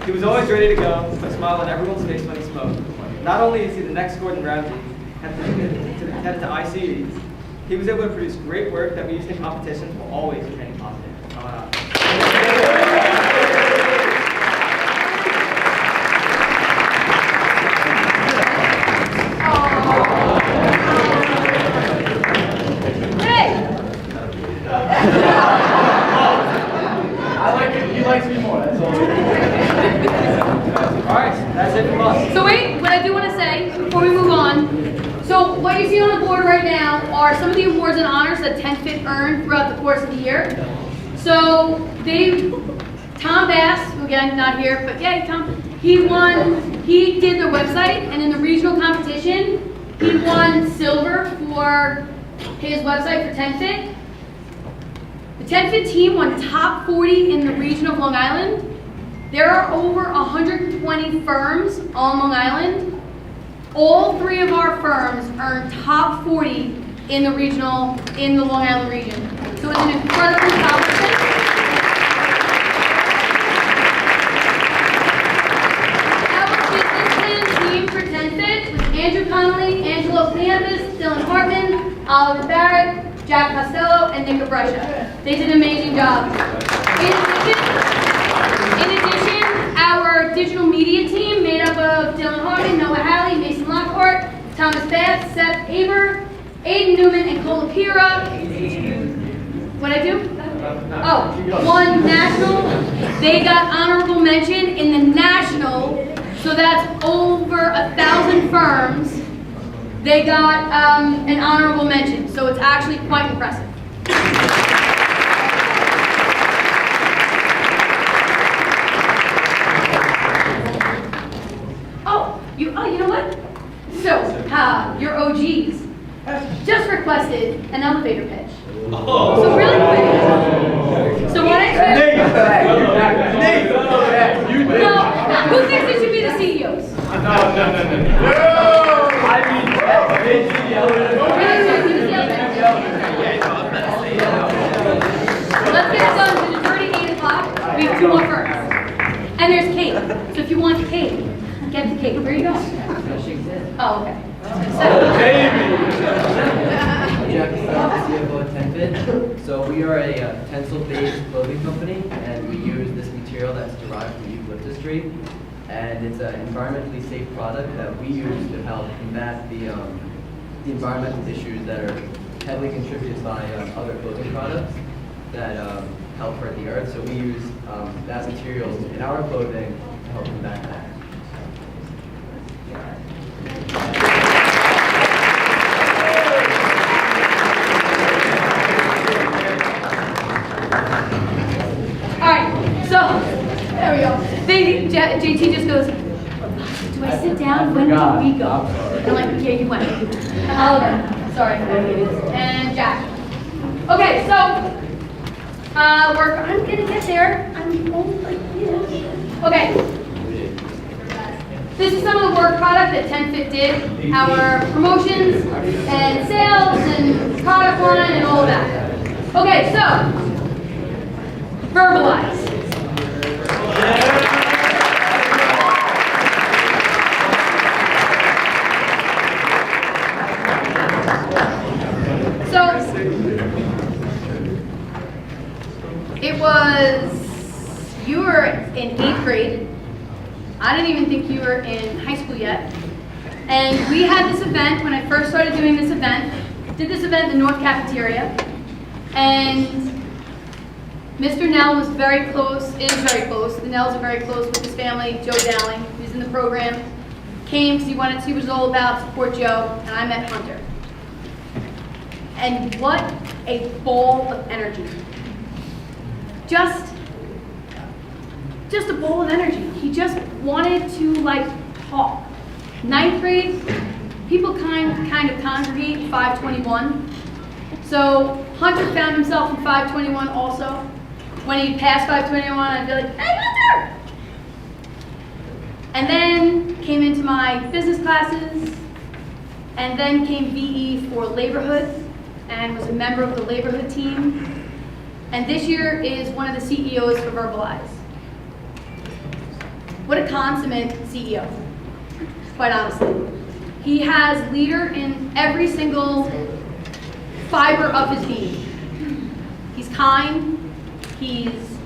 He was always ready to go, a smile on everyone's face when he spoke. Not only is he the next Gordon Ramsay, head to ICD, he was able to produce great work that we used in competitions while always remaining positive. He likes me more, that's all. Alright, that's it from us. So wait, what I do want to say before we move on. So what you see on the board right now are some of the awards and honors that 10th Fit earned throughout the course of the year. So Tom Bass, who again not here, but yay Tom, he did their website, and in the regional competition, he won silver for his website for 10th Fit. The 10th Fit team won top 40 in the region of Long Island. There are over 120 firms on Long Island. All three of our firms earned top 40 in the Long Island region. So it's an incredible accomplishment. Our business plan team for 10th Fit was Andrew Connolly, Angelo Campus, Dylan Hartman, Oliver Barrett, Jack Costello, and Nick Abrescia. They did an amazing job. In addition, our digital media team made up of Dylan Hartman, Noah Halley, Mason Lockhart, Thomas Bath, Seth Aber, Aiden Newman, and Cole Pira. What'd I do? Oh, won national. They got honorable mention in the national, so that's over 1,000 firms. They got an honorable mention, so it's actually quite impressive. You know what? So, your OGs just requested an elevator pitch. So really quick. So what I should... No, who thinks it should be the CEOs? No. I mean, let's get it done to the 8 o'clock. We have 2 more firms. And there's cake. So if you want cake, get the cake. Where you go? Oh, okay. So, I'm the CFO at TenFit. So we are a utensil-based clothing company, and we use this material that's derived from eucalyptus tree. And it's an environmentally safe product that we use to help combat the environmental issues that are heavily contributed by other clothing products that help hurt the earth. So we use that material in our clothing to help combat that. There we go. JT just goes, do I sit down? When do we go? I'm like, yeah, you went. Oliver, sorry. And Jack. Okay, so, I'm gonna get there. I'm almost like, yeah. Okay. This is some of the work product that TenFit did. Our promotions and sales and product line and all of that. Okay, so, verbalize. You were in 8th grade. I didn't even think you were in high school yet. And we had this event, when I first started doing this event, did this event in the North Cafeteria. And Mr. Nell was very close, is very close. The Nells are very close with his family. Joe Dowling, who's in the program, came because he wanted to see what it was all about, support Joe, and I met Hunter. And what a ball of energy. Just a ball of energy. He just wanted to talk. 9th grade, people kind of congregate 521. So Hunter found himself in 521 also. When he passed 521, I'd be like, hey Hunter! And then came into my business classes, and then came VE for Laborhood, and was a member of the Laborhood team. And this year is one of the CEOs for Verbalize. What a consummate CEO, quite honestly. He has leader in every single fiber of his being. He's kind, he's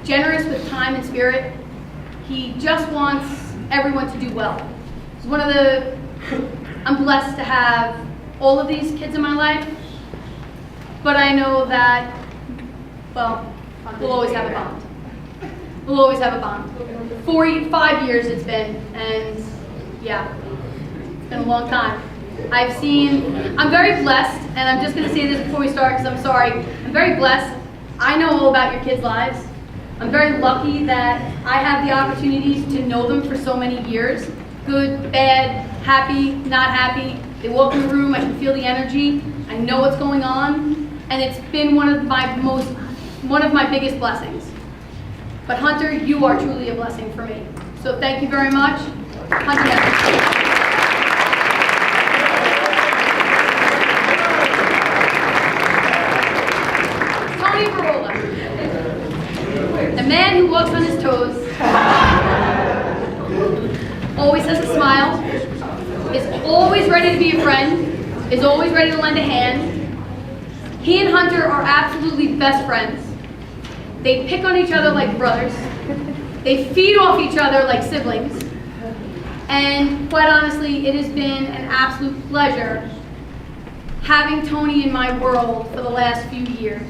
generous with time and spirit. He just wants everyone to do well. I'm blessed to have all of these kids in my life, but I know that, well, we'll always have a bond. We'll always have a bond. 5 years it's been, and yeah, it's been a long time. I'm very blessed, and I'm just going to say this before we start because I'm sorry. I'm very blessed. I know all about your kids' lives. I'm very lucky that I have the opportunities to know them for so many years. Good, bad, happy, not happy. They walk in the room, I can feel the energy. I know what's going on, and it's been one of my biggest blessings. But Hunter, you are truly a blessing for me. So thank you very much. Hunter Nevins. Tony Barola, the man who walks on his toes, always has a smile, is always ready to be a friend, is always ready to lend a hand. He and Hunter are absolutely best friends. They pick on each other like brothers. They feed off each other like siblings. And quite honestly, it has been an absolute pleasure having Tony in my world for the last few years.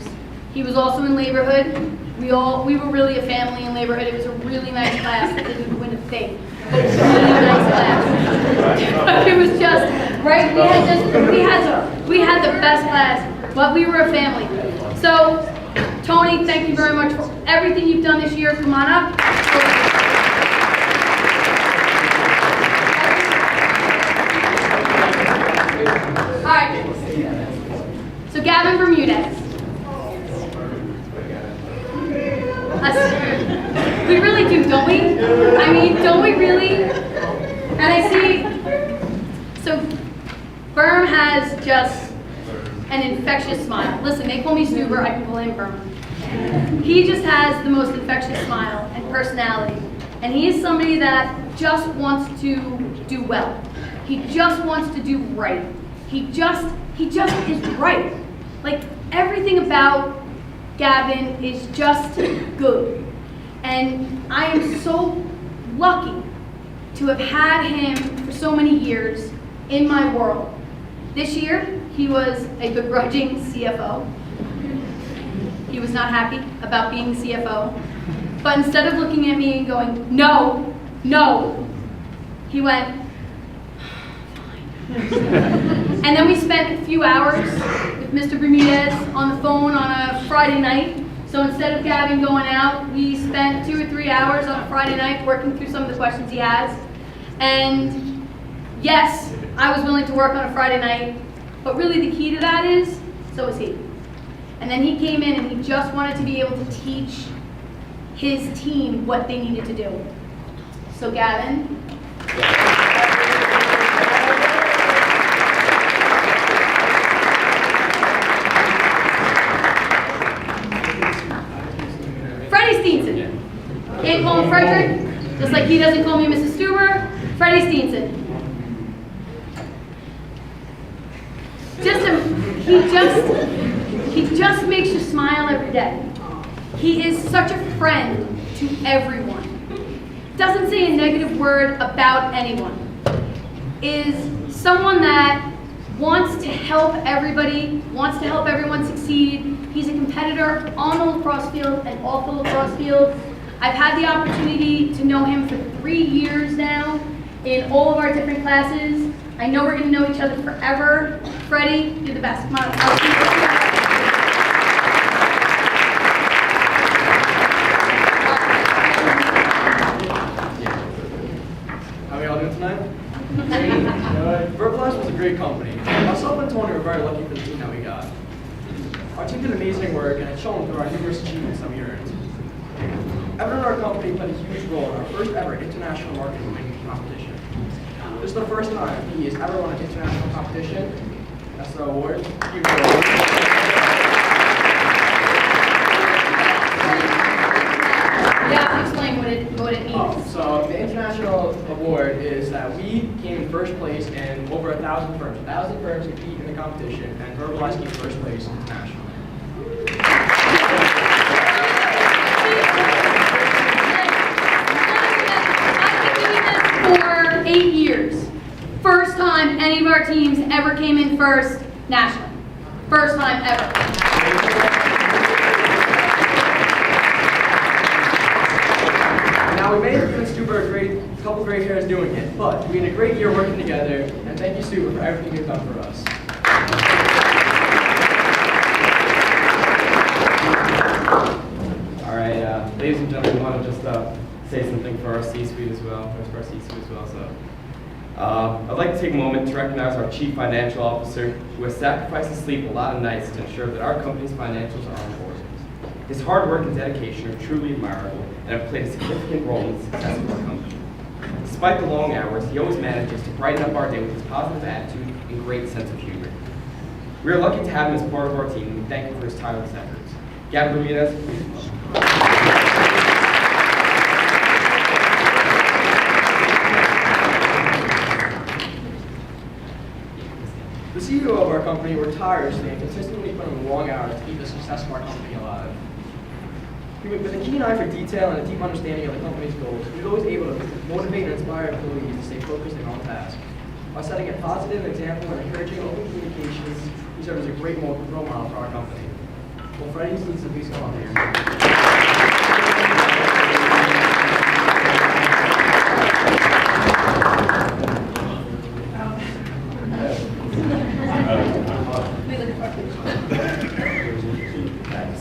He was also in Laborhood. We were really a family in Laborhood. It was a really nice class. I didn't win a thing. It was a really nice class. It was just, right, we had the best class, but we were a family. So, Tony, thank you very much for everything you've done this year. Come on up. All right. So Gavin Bermudez. We really do, don't we? I mean, don't we really? And I see, so Berm has just an infectious smile. Listen, they call me Stuber, I can call him Berm. He just has the most infectious smile and personality. And he is somebody that just wants to do well. He just wants to do right. He he just is right. Like, everything about Gavin is just good. And I am so lucky to have had him for so many years in my world. This year, he was a begrudging CFO. He was not happy about being CFO. But instead of looking at me and going, no, no, he went, fine. And then we spent a few hours with Mr. Bermudez on the phone on a Friday night. So instead of Gavin going out, we spent 2 or 3 hours on a Friday night working through some of the questions he has. And yes, I was willing to work on a Friday night, but really the key to that is, so was he. And then he came in and he just wanted to be able to teach his team what they needed to do. So Gavin. Freddie Steenson. Can't call him Frederick, just like he doesn't call me Mrs. Stuber. Freddie Steenson. He just makes you smile every day. He is such a friend to everyone. Doesn't say a negative word about anyone. Is someone that wants to help everybody, wants to help everyone succeed. He's a competitor on the lacrosse field and off the lacrosse field. I've had the opportunity to know him for 3 years now in all of our different classes. I know we're going to know each other forever. Freddie, you're the best. Come on. How are we all doing tonight? Verbalize was a great company. Myself and Tony were very lucky for the team that we got. Our team did amazing work and it's shown through our numerous achievements that we earned. Everyone in our company played a huge role in our first ever international marketing competition. This is the first time he has ever won an international competition. That's the award. You have to explain what it means. So the international award is that we came in first place in over 1,000 firms. 1,000 firms compete in the competition, and Verbalize came first place internationally. I've been doing this for 8 years. First time any of our teams ever came in first nationally. First time ever. Now, we may have given Stuber a couple great hairs doing it, but we had a great year working together, and thank you, Stuber, for everything you've done for us. All right, ladies and gentlemen, we want to just say something for our C-suite as well. I'd like to take a moment to recognize our Chief Financial Officer, who has sacrificed his sleep a lot of nights to ensure that our company's financials are on board. His hard work and dedication are truly admirable and have played a significant role in the success of our company. Despite the long hours, he always manages to brighten up our day with his positive attitude and great sense of humor. We are lucky to have him as part of our team, and we thank him for his tireless efforts. Gavin Bermudez, please. The CEO of our company worked tirelessly and consistently put in long hours to keep the success of our company alive. With a keen eye for detail and a deep understanding of the company's goals, he was always able to motivate and inspire employees to stay focused and on task. By setting a positive example and encouraging open communications, he served as a great role model for our company. Well, Freddie needs to please come up here.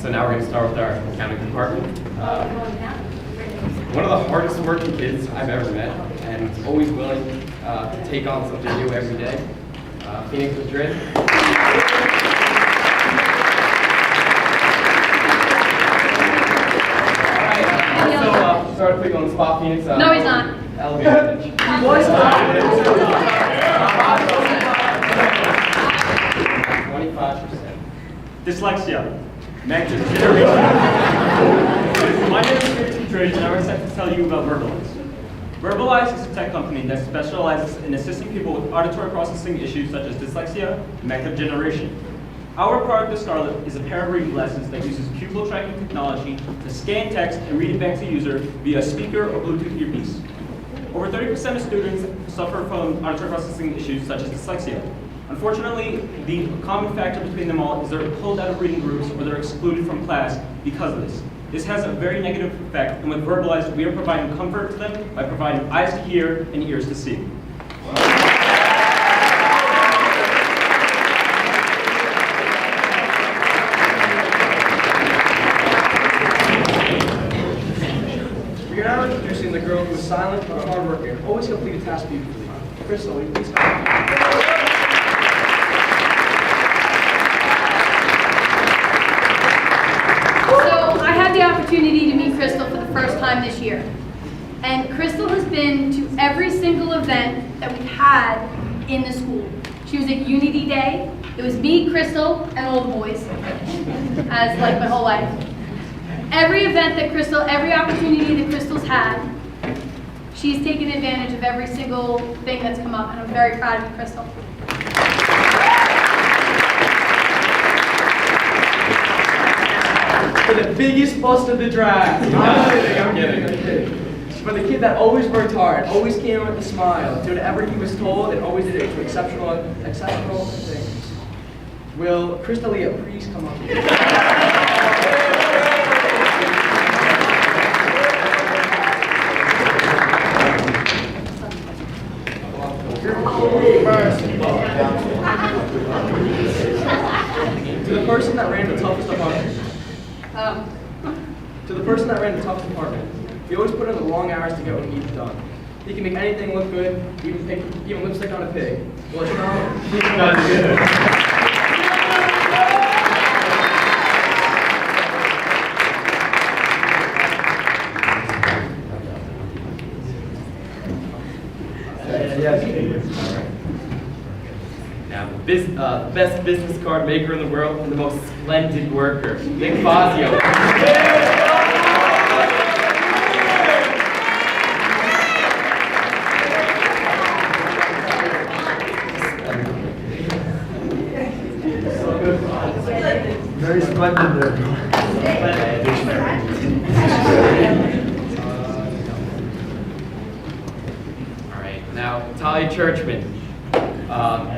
So now we're going to start with our accounting department. One of the hardest working kids I've ever met, and always willing to take on something new every day. Phoenix Madrid. Also, sorry to put you on the spot, Phoenix. No, he's not. Elevator pitch. He was not. 25%. Dyslexia. Next generation. My name is Phoenix Madrid, and I'm excited to tell you about Verbalize. Verbalize is a tech company that specializes in assisting people with auditory processing issues such as dyslexia and macular degeneration. Our product, the Scarlet, is a pair of reading glasses that uses pupil tracking technology to scan text and read it back to the user via a speaker or Bluetooth earpiece. Over 30% of students suffer from auditory processing issues such as dyslexia. Unfortunately, the common factor between them all is they're pulled out of reading groups or they're excluded from class because of this. This has a very negative effect, and with Verbalize, we are providing comfort to them by providing eyes to hear and ears to see. We are now introducing the girl who is silent but hardworking and always completed tasks beautifully. Crystal, will you please come? So I had the opportunity to meet Crystal for the first time this year. And Crystal has been to every single event that we've had in the school. She was at Unity Day. It was me, Crystal, and all the boys, as like my whole life. Every event that Crystal, every opportunity that Crystal's had, she's taken advantage of every single thing that's come up, and I'm very proud of you, Crystal. For the biggest bust of the draft. I'm kidding. For the kid that always worked hard, always came in with a smile, did whatever he was told, and always did it to exceptional things. Will Crystalia please come up here? To the person that ran the toughest department. To the person that ran the toughest department. He always put in the long hours to get what he needed done. He can make anything look good, even lipstick on a pig. Well, it's not. Now, the best business card maker in the world and the most splendid worker, Nick Fazio. Very splendid there. All right, now Talia Churchman,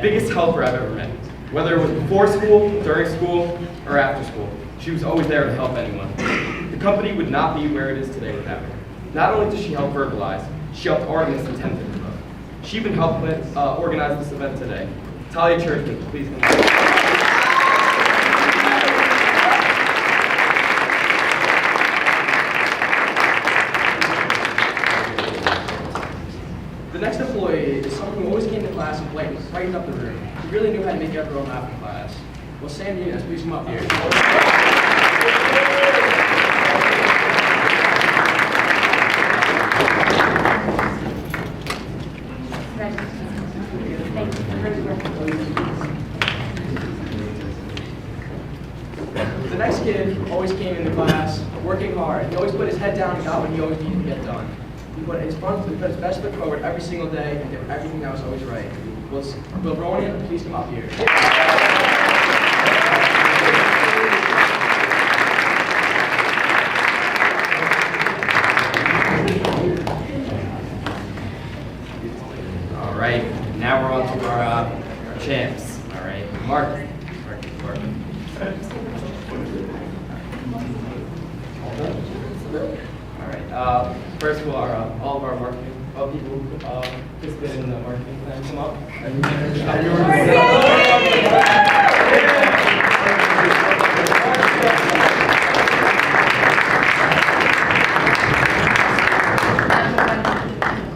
biggest helper I've ever met. Whether it was before school, during school, or after school, she was always there to help anyone. The company would not be where it is today without her. Not only did she help Verbalize, she helped Artemis and 10th Club. She even helped organize this event today. Talia Churchman, please come. The next employee is someone who always came to class and brightened up the room. He really knew how to make everyone laugh in class. Well, Sam Nunes, please come up here. The next kid always came into class working hard. He always put his head down and got what he always needed to get done. He put his best foot forward every single day and did everything that was always right. Will Rowan, please come up here. All right, now we're on to our champs. All right, Mark. All right. First of all of our marketing people who participated in the marketing plan come up.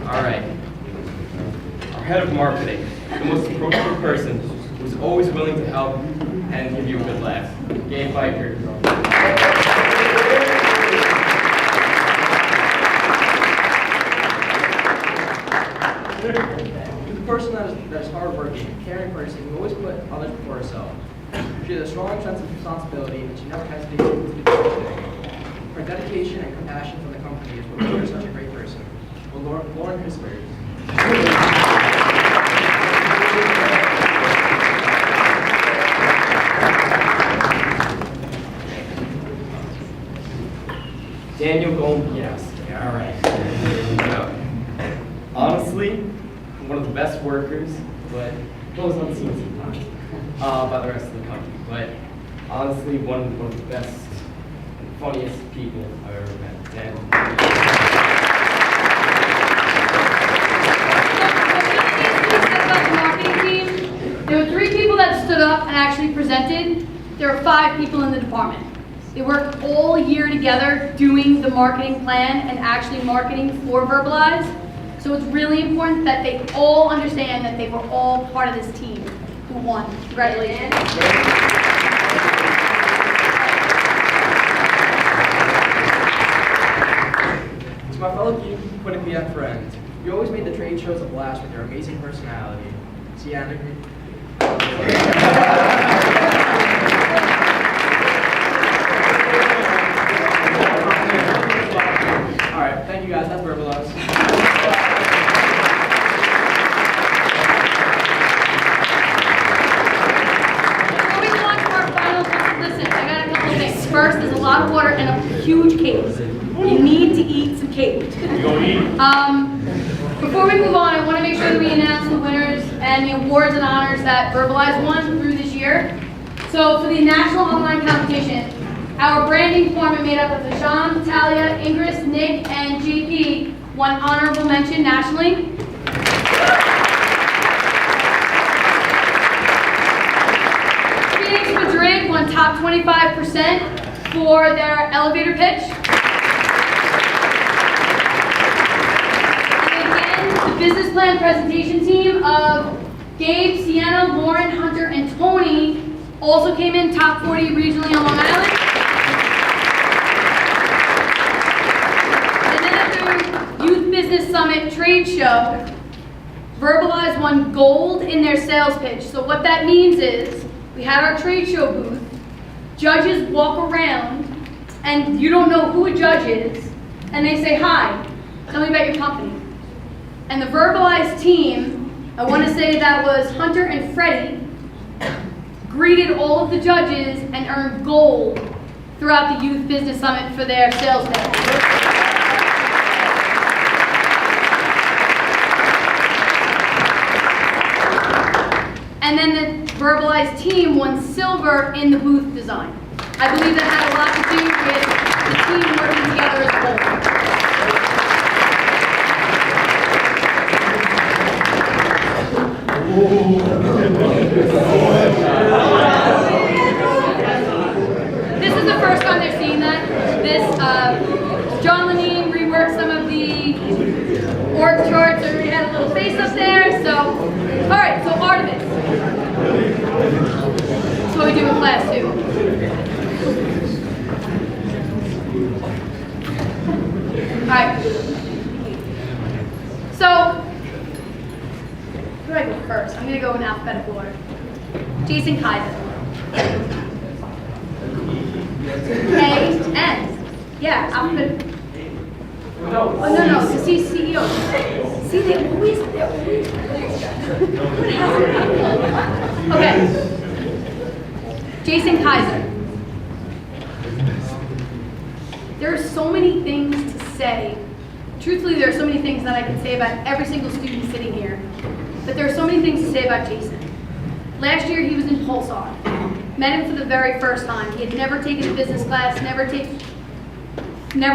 All right. Our head of marketing, the most approachable person who's always willing to help and give you a good laugh, Gabe Biker. The person that is hardworking, caring person who always put others before herself. She has a strong sense of responsibility and she never hesitates to do the right thing. Her dedication and compassion for the company is what makes her such a great person. Well, Lauren Christopher. Daniel Gold, yes, all right. No. Honestly, I'm one of the best workers, but goes unseen sometimes by the rest of the company. But honestly, one of the best and funniest people I've ever met. There were 3 people that stood up and actually presented. There were 5 people in the department. They worked all year together doing the marketing plan and actually marketing for Verbalize. So it's really important that they all understand that they were all part of this team who won. Congratulations. To my fellow Quinnipiac friends, you always made the trade shows a blast with your amazing personality. Sienna. All right, thank you guys. That's Verbalize. Before we go on to our final, listen, I got a couple of things. First, there's a lot of water and a huge cake. You need to eat some cake. You gonna eat? Before we move on, I want to make sure that we announce the winners and the awards and honors that Verbalize won through this year. So for the national online competition, our branding department made up of Deshaun, Talia, Ingris, Nick, and JP won honorable mention nationally. Phoenix Madrid won top 25% for their elevator pitch. And again, the business plan presentation team of Gabe, Sienna, Lauren, Hunter, and Tony also came in top 40 regionally on Long Island. And then at the Youth Business Summit trade show, Verbalize won gold in their sales pitch. So what that means is, we had our trade show booth, judges walk around, and you don't know who a judge is, and they say, "Hi, tell me about your company." And the Verbalize team, I want to say that was Hunter and Freddie, greeted all of the judges and earned gold throughout the Youth Business Summit for their sales pitch. And then the Verbalize team won silver in the booth design. I believe that had a lot to do with the team working together as a whole. This is the first time they're seeing that. John Lenine reworked some of the org charts, and we had a little face up there. So, all right, so Artemis. That's what we do in class too. All right. So, where do I go first? I'm going to go in alphabetical order. Jason Kaiser. K-N. Yeah, alphabetical. Oh, no, because he's CEO. See, they always. What happened? Okay. Jason Kaiser. There are so many things to say. Truthfully, there are so many things that I can say about every single student sitting here. But there are so many things to say about Jason. Last year, he was in Pulsar. Met him for the very first time. He had never taken a business class, never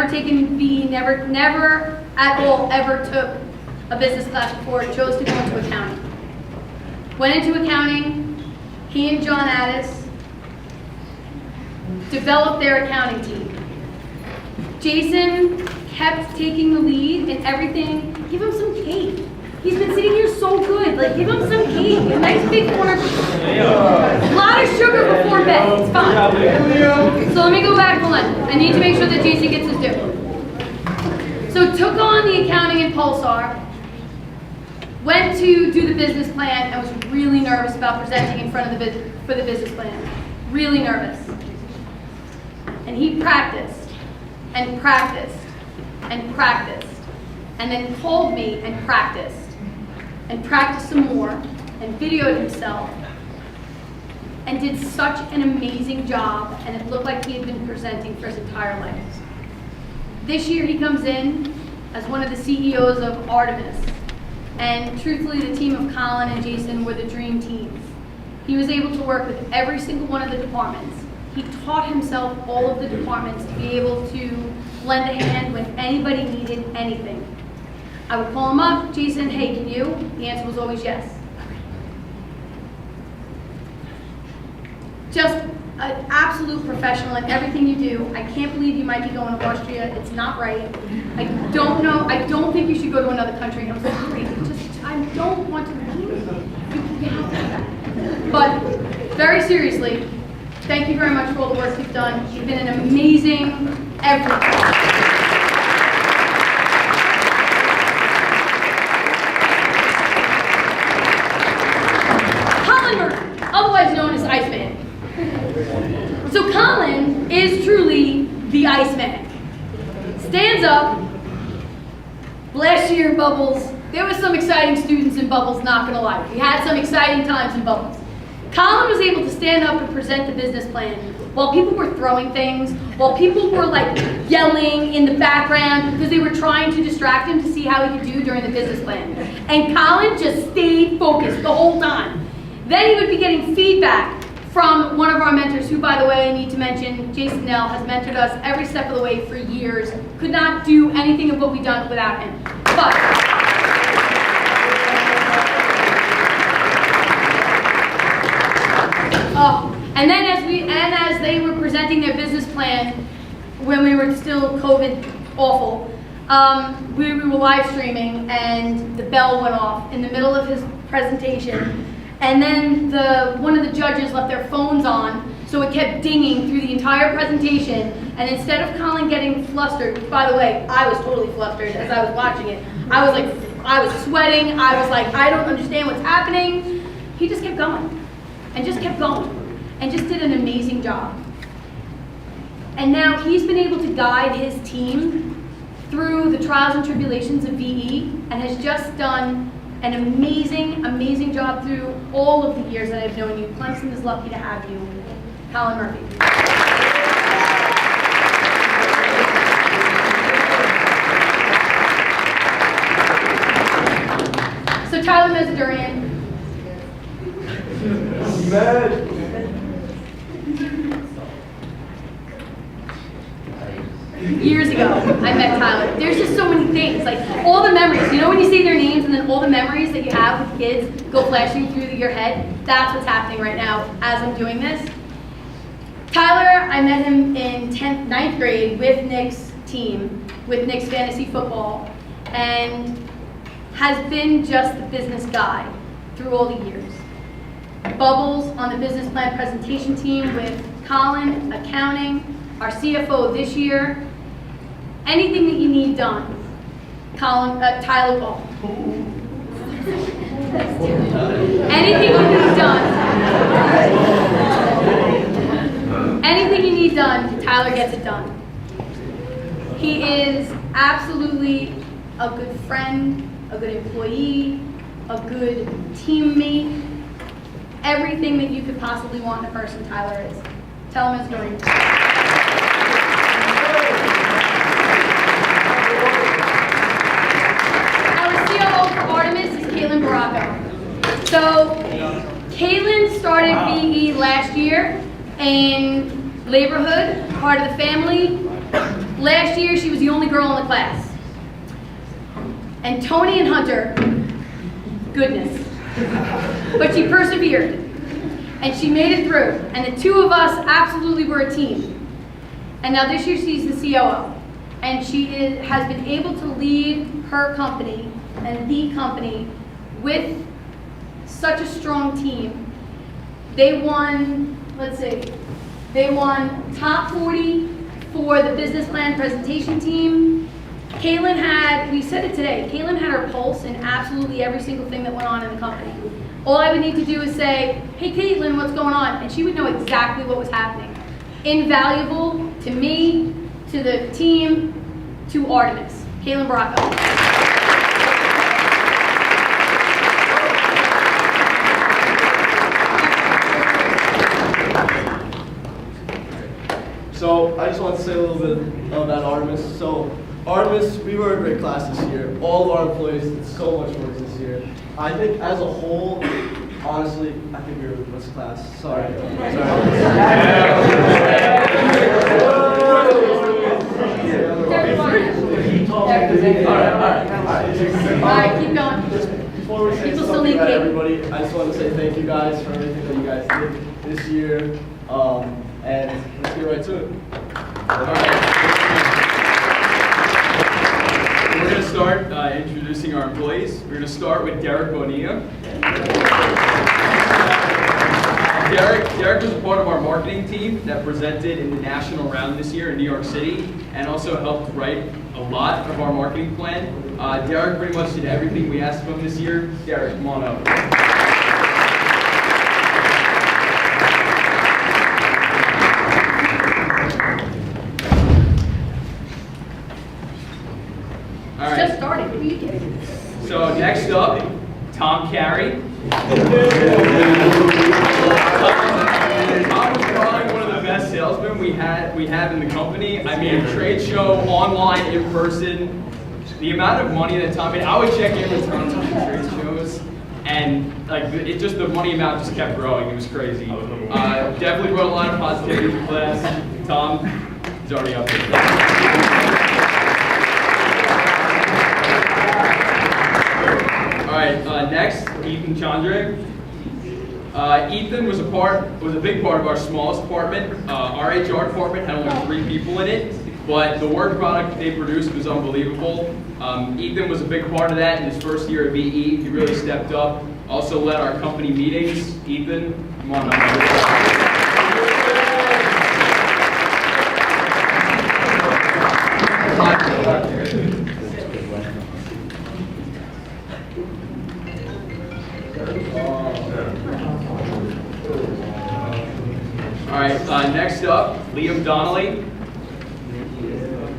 taken B, never at all ever took a business class before, chose to go into accounting. Went into accounting, he and John Addis developed their accounting team. Jason kept taking the lead in everything. Give him some cake. He's been sitting here so good. Like, give him some cake. A nice big corner. A lot of sugar before bed. It's fine. So let me go back one. I need to make sure that Jason gets his due. So took on the accounting in Pulsar. Went to do the business plan and was really nervous about presenting in front of for the business plan. Really nervous. And he practiced and practiced and practiced and then called me and practiced some more, and videoed himself, and did such an amazing job, and it looked like he had been presenting for his entire life. This year he comes in as one of the CEOs of Artemis, and truthfully the team of Colin and Jason were the dream team. He was able to work with every single one of the departments. He taught himself all of the departments to be able to lend a hand when anybody needed anything. I would call him up, Jason, hey, can you? The answer was always yes. Just an absolute professional in everything you do. I can't believe you might be going to Austria. It's not right. I don't know. I don't think you should go to another country. I'm sorry. I don't want to leave. You have to do that. But very seriously, thank you very much for all the work you've done. You've been an amazing everything. Otherwise known as Iceman. So Colin is truly the Iceman. Stands up. Last year in Bubbles, there was some exciting students in Bubbles, not gonna lie. We had some exciting times in Bubbles. Colin was able to stand up and present the business plan while people were throwing things, while people were like yelling in the background because they were trying to distract him to see how he could do during the business plan. And Colin just stayed focused the whole time. Then he would be getting feedback from one of our mentors, who, by the way, I need to mention, Jason Nell has mentored us every step of the way for years. Could not do anything of what we've done without him. But and as they were presenting their business plan when we were still COVID awful, we were live streaming and the bell went off in the middle of his presentation. And then one of the judges left their phones on, so it kept dinging through the entire presentation. And instead of Colin getting flustered, which by the way, I was totally flustered as I was watching it. I was sweating. I was like, I don't understand what's happening. He just kept going, and just kept going, and just did an amazing job. And now he's been able to guide his team through the trials and tribulations of VE, and has just done an amazing, amazing job through all of the years that I've known you. Clemson is lucky to have you. Colin Murphy. So Tyler Mesidurian. Years ago, I met Tyler. There's just so many things, like all the memories. You know when you say their names and then all the memories that you have with kids go flashing through your head? That's what's happening right now as I'm doing this. Tyler, I met him in 9th grade with Nick's team, with Nick's fantasy football, and has been just the business guy through all the years. Bubbles on the business plan presentation team with Colin, accounting, our CFO this year. Anything that you need done, Tyler will. Anything you need done, Tyler gets it done. He is absolutely a good friend, a good employee, a good teammate. Everything that you could possibly want in a person, Tyler is. Tell him his story. Artemis is Kaylin Baracco. So, Kaylin started VE last year in Laborhood, part of the family. Last year, she was the only girl in the class. And Tony and Hunter, goodness. But she persevered. And she made it through. And the two of us absolutely were a team. And now this year, she's the COO. And she has been able to lead her company and the company with such a strong team. They won, they won top 40 for the business plan presentation team. Kaylin had, we said it today, Kaylin had her pulse in absolutely every single thing that went on in the company. All I would need to do is say, hey Caitlin, what's going on? And she would know exactly what was happening. Invaluable to me, to the team, to Artemis. Kaylin Baracco. So I just want to say a little bit about Artemis. So Artemis, we were a great class this year. All of our employees did so much work this year. I think as a whole, honestly, I think we were the best class. Sorry. Alright, keep going. Before we say People still something need about cake. everybody, I just want to say thank you guys for everything that you guys did this year. And let's get right to it. We're going to start introducing our employees. We're going to start with Derek Bonilla. Derek was a part of our marketing team that presented in the national round this year in New York City and also helped write a lot of our marketing plan. Derek pretty much did everything we asked of him this year. Derek, come on up. All right. Just started. What are you doing? So next up, Tom Carey. Tom was probably one of the best salesmen we have in the company. I mean, trade show, online, in person. The amount of money that Tom made, I would check in with Tom to trade shows, and like the money amount just kept growing. It was crazy. Definitely brought a lot of positivity to class. Tom, he's already up there. All right, next, Ethan Chandra. Ethan was a big part of our smallest department. Our HR department had only 3 people in it, but the work product they produced was unbelievable. Ethan was a big part of that in his first year at VE. He really stepped up. Also led our company meetings. Ethan, come on up. All right, next up, Liam Donnelly.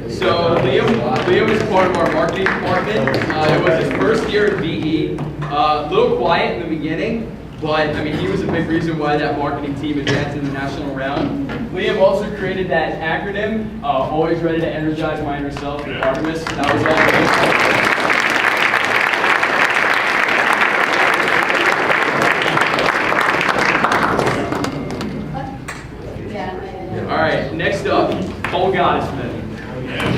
So Liam is part of our marketing department. It was his first year at VE. A little quiet in the beginning, but I mean he was a big reason why that marketing team advanced in the national round. Liam also created that acronym, always ready to energize my inner self with Artemis. That was all All right, next up, Cole Gottesman.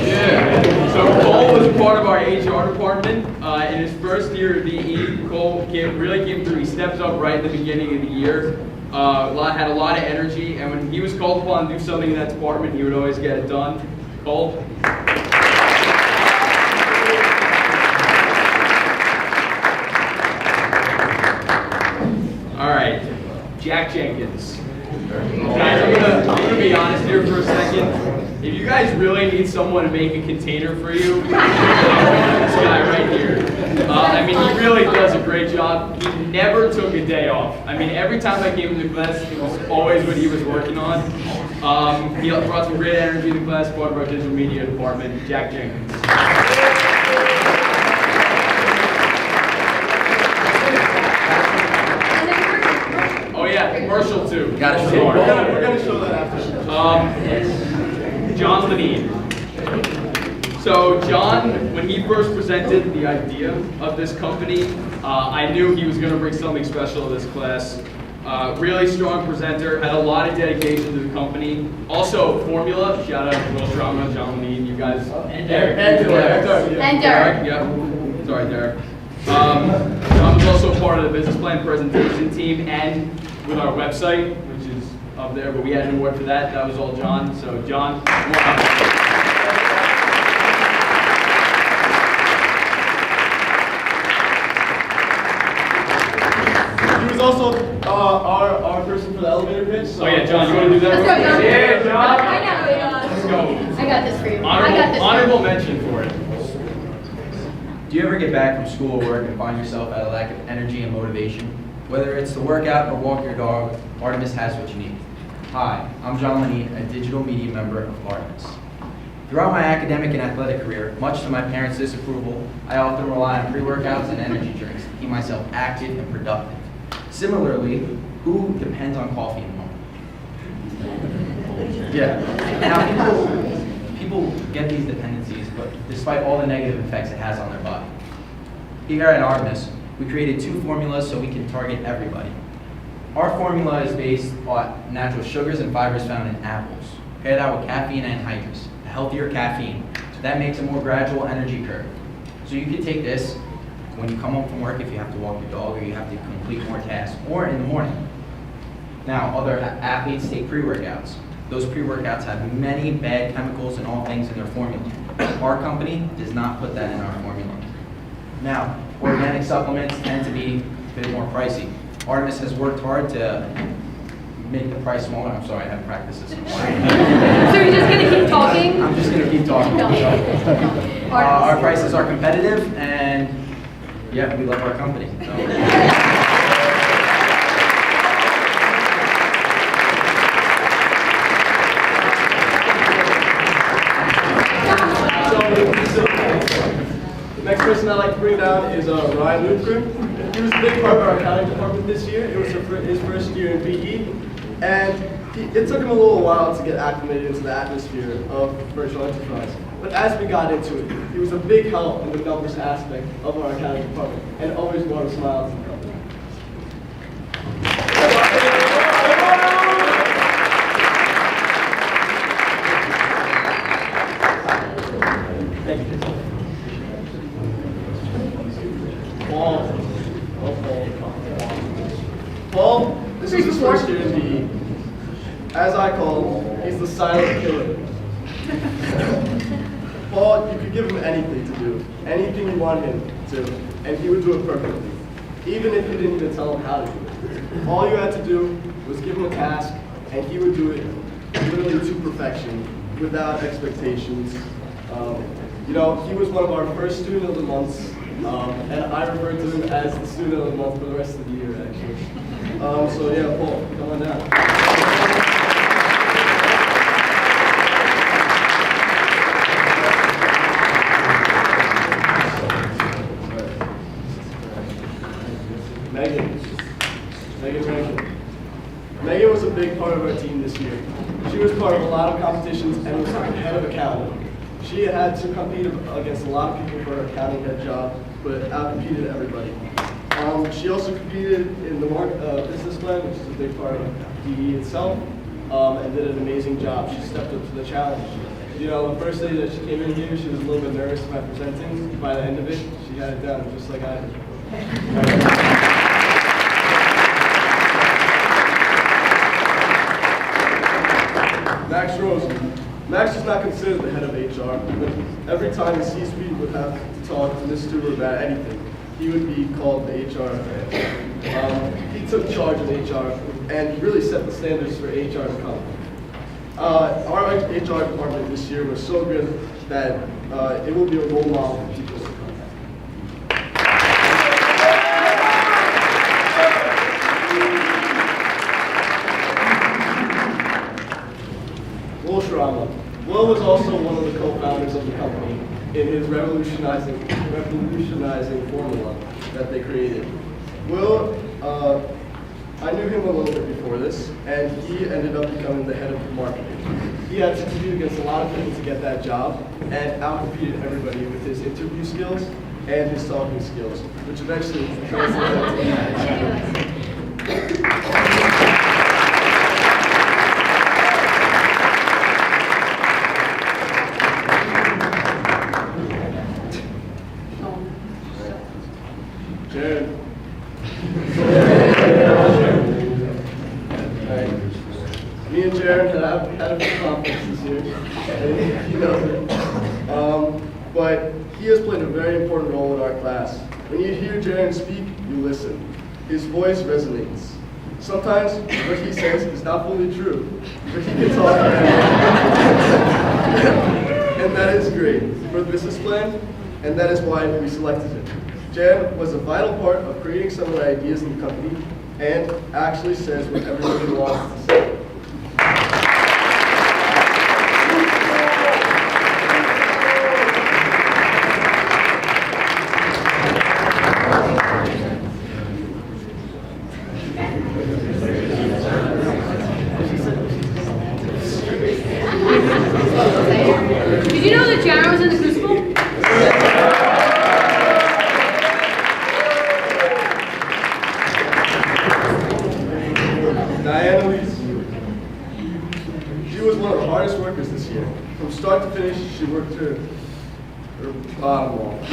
Yeah. So Cole was a part of our HR department. In his first year at VE, Cole really came through. He stepped up right in the beginning of the year. Had a lot of energy, and when he was called upon to do something in that department, he would always get it done. Cole. All right, Jack Jenkins. Guys, I'm gonna be honest here for a second. If you guys really need someone to make a container for you, this guy right here. I mean, he really does a great job. He never took a day off. I mean, every time I came into class, it was always what he was working on. He brought some great energy to class, part of our digital media department, Jack Jenkins. Oh yeah, commercial too. We're gonna show that after. John Lenine. So John, when he first presented the idea of this company, I knew he was going to bring something special to this class. Really strong presenter, had a lot of dedication to the company. Also, Formula, shout out to Will Strama, John Lenine, you guys. And Derek. And Derek. Yep. Sorry, Derek. John was also part of the business plan presentation team and with our website, which is up there, but we had an award for that. That was all John. So John, He was also our person for the elevator pitch. So. oh yeah, John, you want to do that? Let's go, John. Yeah, John. I know. Let's go. I got this for you. I got this Honorable mention for it. Do you ever get back from school or work and find yourself at a lack of energy and motivation? Whether it's to work out or walk your dog, Artemis has what you need. Hi, I'm John Lenine, a digital media member of Artemis. Throughout my academic and athletic career, much to my parents' disapproval, I often rely on pre-workouts and energy drinks to keep myself active and productive. Similarly, who depends on coffee in the morning? Yeah. Now, people get these dependencies, but despite all the negative effects it has on their body. Here at Artemis, we created 2 formulas so we can target everybody. Our formula is based on natural sugars and fibers found in apples. Pair that with caffeine and anhydrous, a healthier caffeine. That makes a more gradual energy curve. So you can take this when you come home from work if you have to walk your dog or you have to complete more tasks, or in the morning. Now, other athletes take pre-workouts. Those pre-workouts have many bad chemicals and all things in their formula. Our company does not put that in our formula. Now, organic supplements tend to be a bit more pricey. Artemis has worked hard to make the price smaller. I'm sorry, I haven't practiced this in a while. So you're just gonna keep talking? I'm just going to keep talking. Our prices are competitive, and yeah, we love our company. The next person I'd like to bring down is Ryan Luther. He was a big part of our accounting department this year. It was his first year in PE, and it took him a little while to get acclimated into the atmosphere of virtual enterprise. But as we got into it, he was a big help in the numbers aspect of our accounting department, and always brought a smile to the company. Thank you. Paul, this is his first year in PE. As I call him, he's the silent killer. Paul, you could give him anything to do, anything you want him to, and he would do it perfectly, even if you didn't even tell him how to do it. All you had to do was give him a task, and he would do it literally to perfection, without expectations. You know, he was one of our first student of the months, and I refer to him as the student of the month for the rest of the year, actually. So yeah, Paul, come on down. Megan was a big part of our team this year. She was part of a lot of competitions and was head of accounting. She had to compete against a lot of people for her accounting head job, but out-competed everybody. She also competed in the business plan, which is a big part of DE itself, and did an amazing job. She stepped up to the challenge. You know, the first day that she came in here, she was a little bit nervous about presenting. By the end of it, she had it down, just like I did. Max Rosen. Max is not considered the head of HR, but every time the C-suite would have to talk to Ms. Stewart about anything, he would be called the HR head. He took charge of HR and really set the standards for HR to come. Our HR department this year was so good that it will be a role model for people to come. Will Schramme. Will was also one of the co-founders of the company in his revolutionizing formula that they created. Will, I knew him a little bit before this, and he ended up becoming the head of marketing. He had to compete against a lot of people to get that job, and outcompeted everybody with his interview skills and his talking skills, which eventually translated to Jared. Me and Jared had a few conflicts this year, and he knows it. But he has played a very important role in our class. When you hear Jared speak, you listen. His voice resonates. Sometimes what he says is not fully true, but he can talk and that is great for the business plan, and that is why we selected him. Jan was a vital part of creating some of the ideas in the company and actually says what everybody wants to say. hardest workers this year. From start to finish, she worked her bottom off.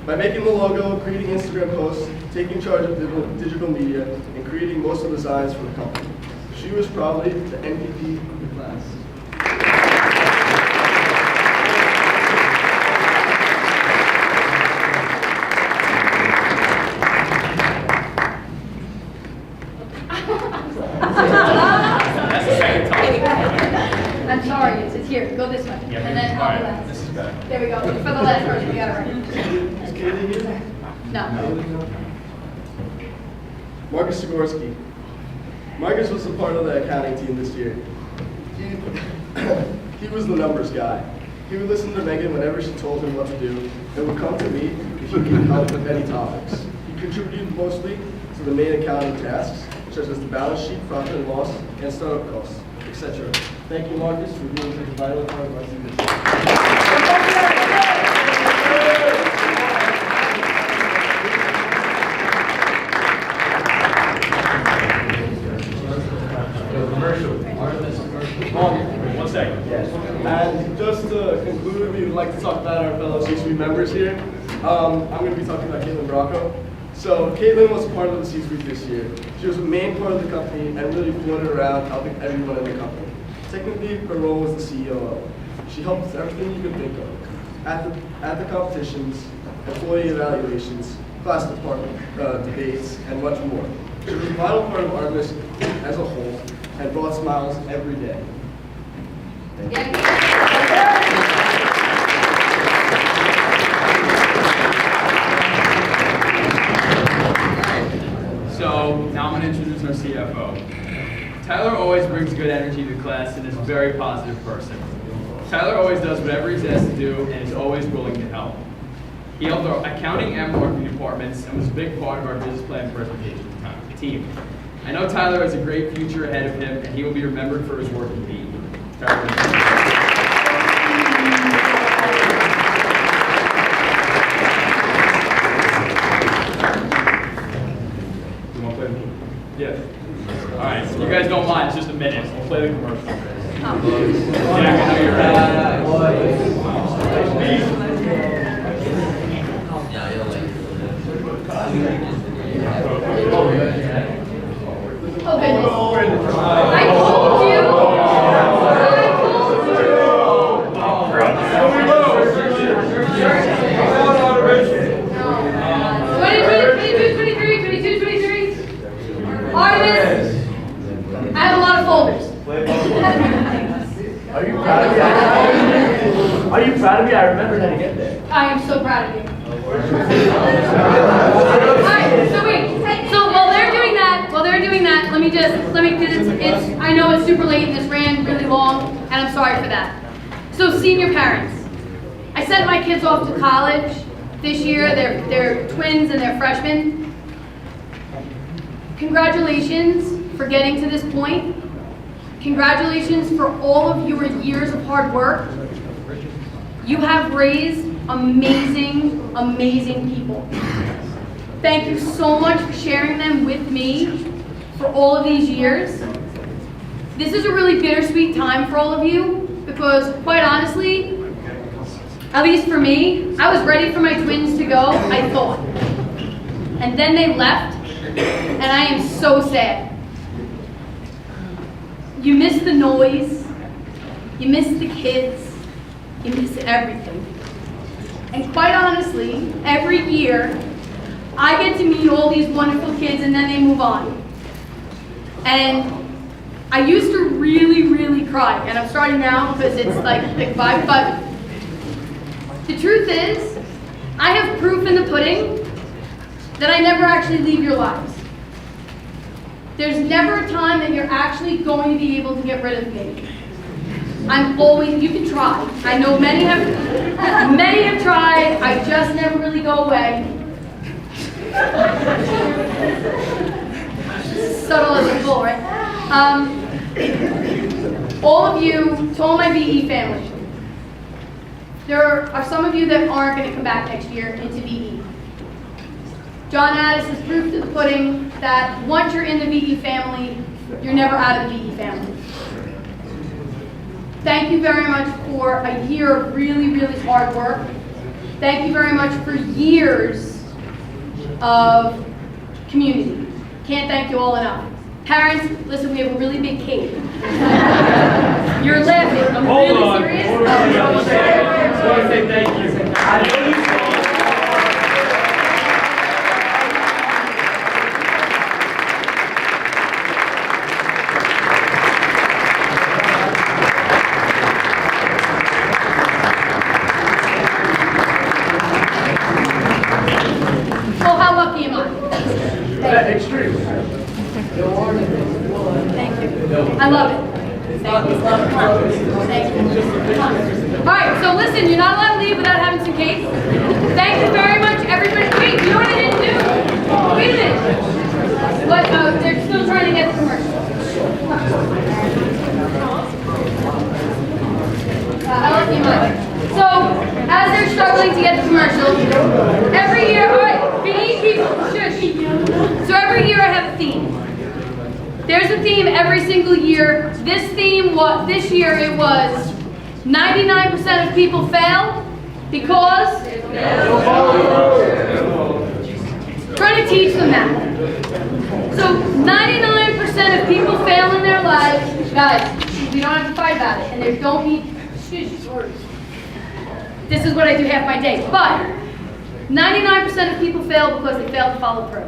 By making the logo, creating Instagram posts, taking charge of digital media, and creating most of the designs for the company. She was probably the MVP of the class. That's the second time. I'm sorry, it's here, go this way, and then I'll do that. This is better. There we go, for the last person, we got it right. Is Katie here? No. Marcus Sikorsky. Marcus was a part of the accounting team this year. He was the numbers guy. He would listen to Megan whenever she told him what to do, and would come to me if he needed help with any topics. He contributed mostly to the main accounting tasks, such as the balance sheet, profit and loss, and startup costs, etc. Thank you, Marcus, for being such a vital part of our team. One second. And just to conclude, we would like to talk about our fellow C-suite members here. I'm going to be talking about Caitlin Bracco. So Caitlin was part of the C-suite this year. She was a main part of the company and really floated around helping everyone in the company. Technically, her role was the COO. She helped with everything you could think of. At the competitions, employee evaluations, class department debates, and much more. She was a vital part of Artemis as a whole and brought smiles every day. So now I'm going to introduce our CFO. Tyler always brings good energy to class and is a very positive person. Tyler always does whatever he's asked to do and is always willing to help. He helped our accounting and marketing departments and was a big part of our business plan presentation team. I know Tyler has a great future ahead of him and he will be remembered for his work in PE. Yes. All right, so you guys don't mind, it's just a minute. We'll play the commercial. Jack, I know you're Oh goodness. I told you. Artemis, I have a lot of folders. Are you proud of me? Are you proud of me? I remembered how to get there. I am so proud of you. Alright, so wait. So while they're doing that, let me it's I know it's super late and this ran really long, and I'm sorry for that. So senior parents. I sent my kids off to college this year. They're twins and they're freshmen. Congratulations for getting to this point. Congratulations for all of your years of hard work. You have raised amazing, amazing people. Thank you so much for sharing them with me for all of these years. This is a really bittersweet time for all of you because, quite honestly, at least for me, I was ready for my twins to go, I thought. And then they left, and I am so sad. You miss the noise, you miss the kids, you miss everything. And quite honestly, every year, I get to meet all these wonderful kids and then they move on. And I used to really, really cry, and I'm starting now because it's like 5, but the truth is, I have proof in the pudding that I never actually leave your lives. There's never a time that you're actually going to be able to get rid of me. I'm always, you can try. I know many have tried, I just never really go away. Subtle as a bull, right? All of you, to all my VE family, there are some of you that aren't going to come back next year into VE. John Addis is proof to the pudding that once you're in the VE family, you're never out of the VE family. Thank you very much for a year of really, really hard work. Thank you very much for years of community. Can't thank you all enough. Parents, listen, we have a really big cake. You're laughing. I'm Hold really on. serious. Hold on. I just want to say thank you. I know you saw Well, how lucky am I? that extreme. Thank you. I love it. Thank you. Thank you. All right, so listen, you're not allowed to leave without having some cake. Thank you very much, everybody. Wait, you know what I didn't do? Wait a minute. What? They're still trying to get the commercial. I love you much. So, as they're struggling to get the commercial, every year, all right, be people, shush. So every year I have a theme. There's a theme every single year. This theme, this year it was 99% of people fail because trying to teach them that. So 99% of people fail in their lives. Guys, we don't have to fight about it, and there don't need. This is what I do half my day. But 99% of people fail because they fail to follow through.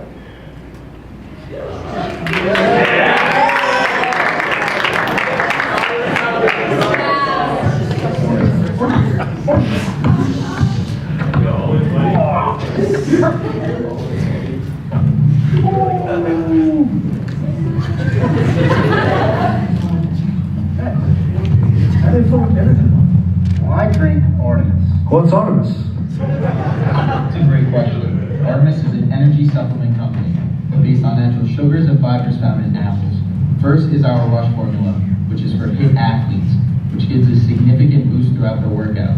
I drink Artemis. What's Artemis? That's a great question. Artemis is an energy supplement company based on natural sugars and fibers found in apples. First is our Rush formula, which is for HIIT athletes, which gives a significant boost throughout their workout.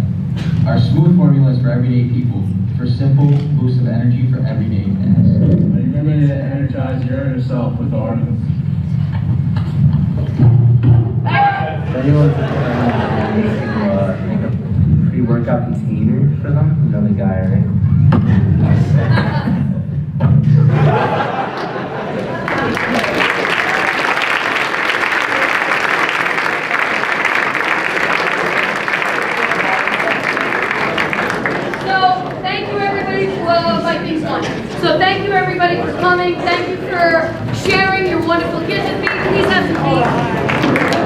Our Smooth formula is for everyday people, for simple boost of energy for everyday tasks. You're going to energize yourself with Artemis. Anyone make a pre-workout container for them? You know the guy, right? So thank you everybody for coming. Thank you for sharing your wonderful gifts with me. Please have some cake.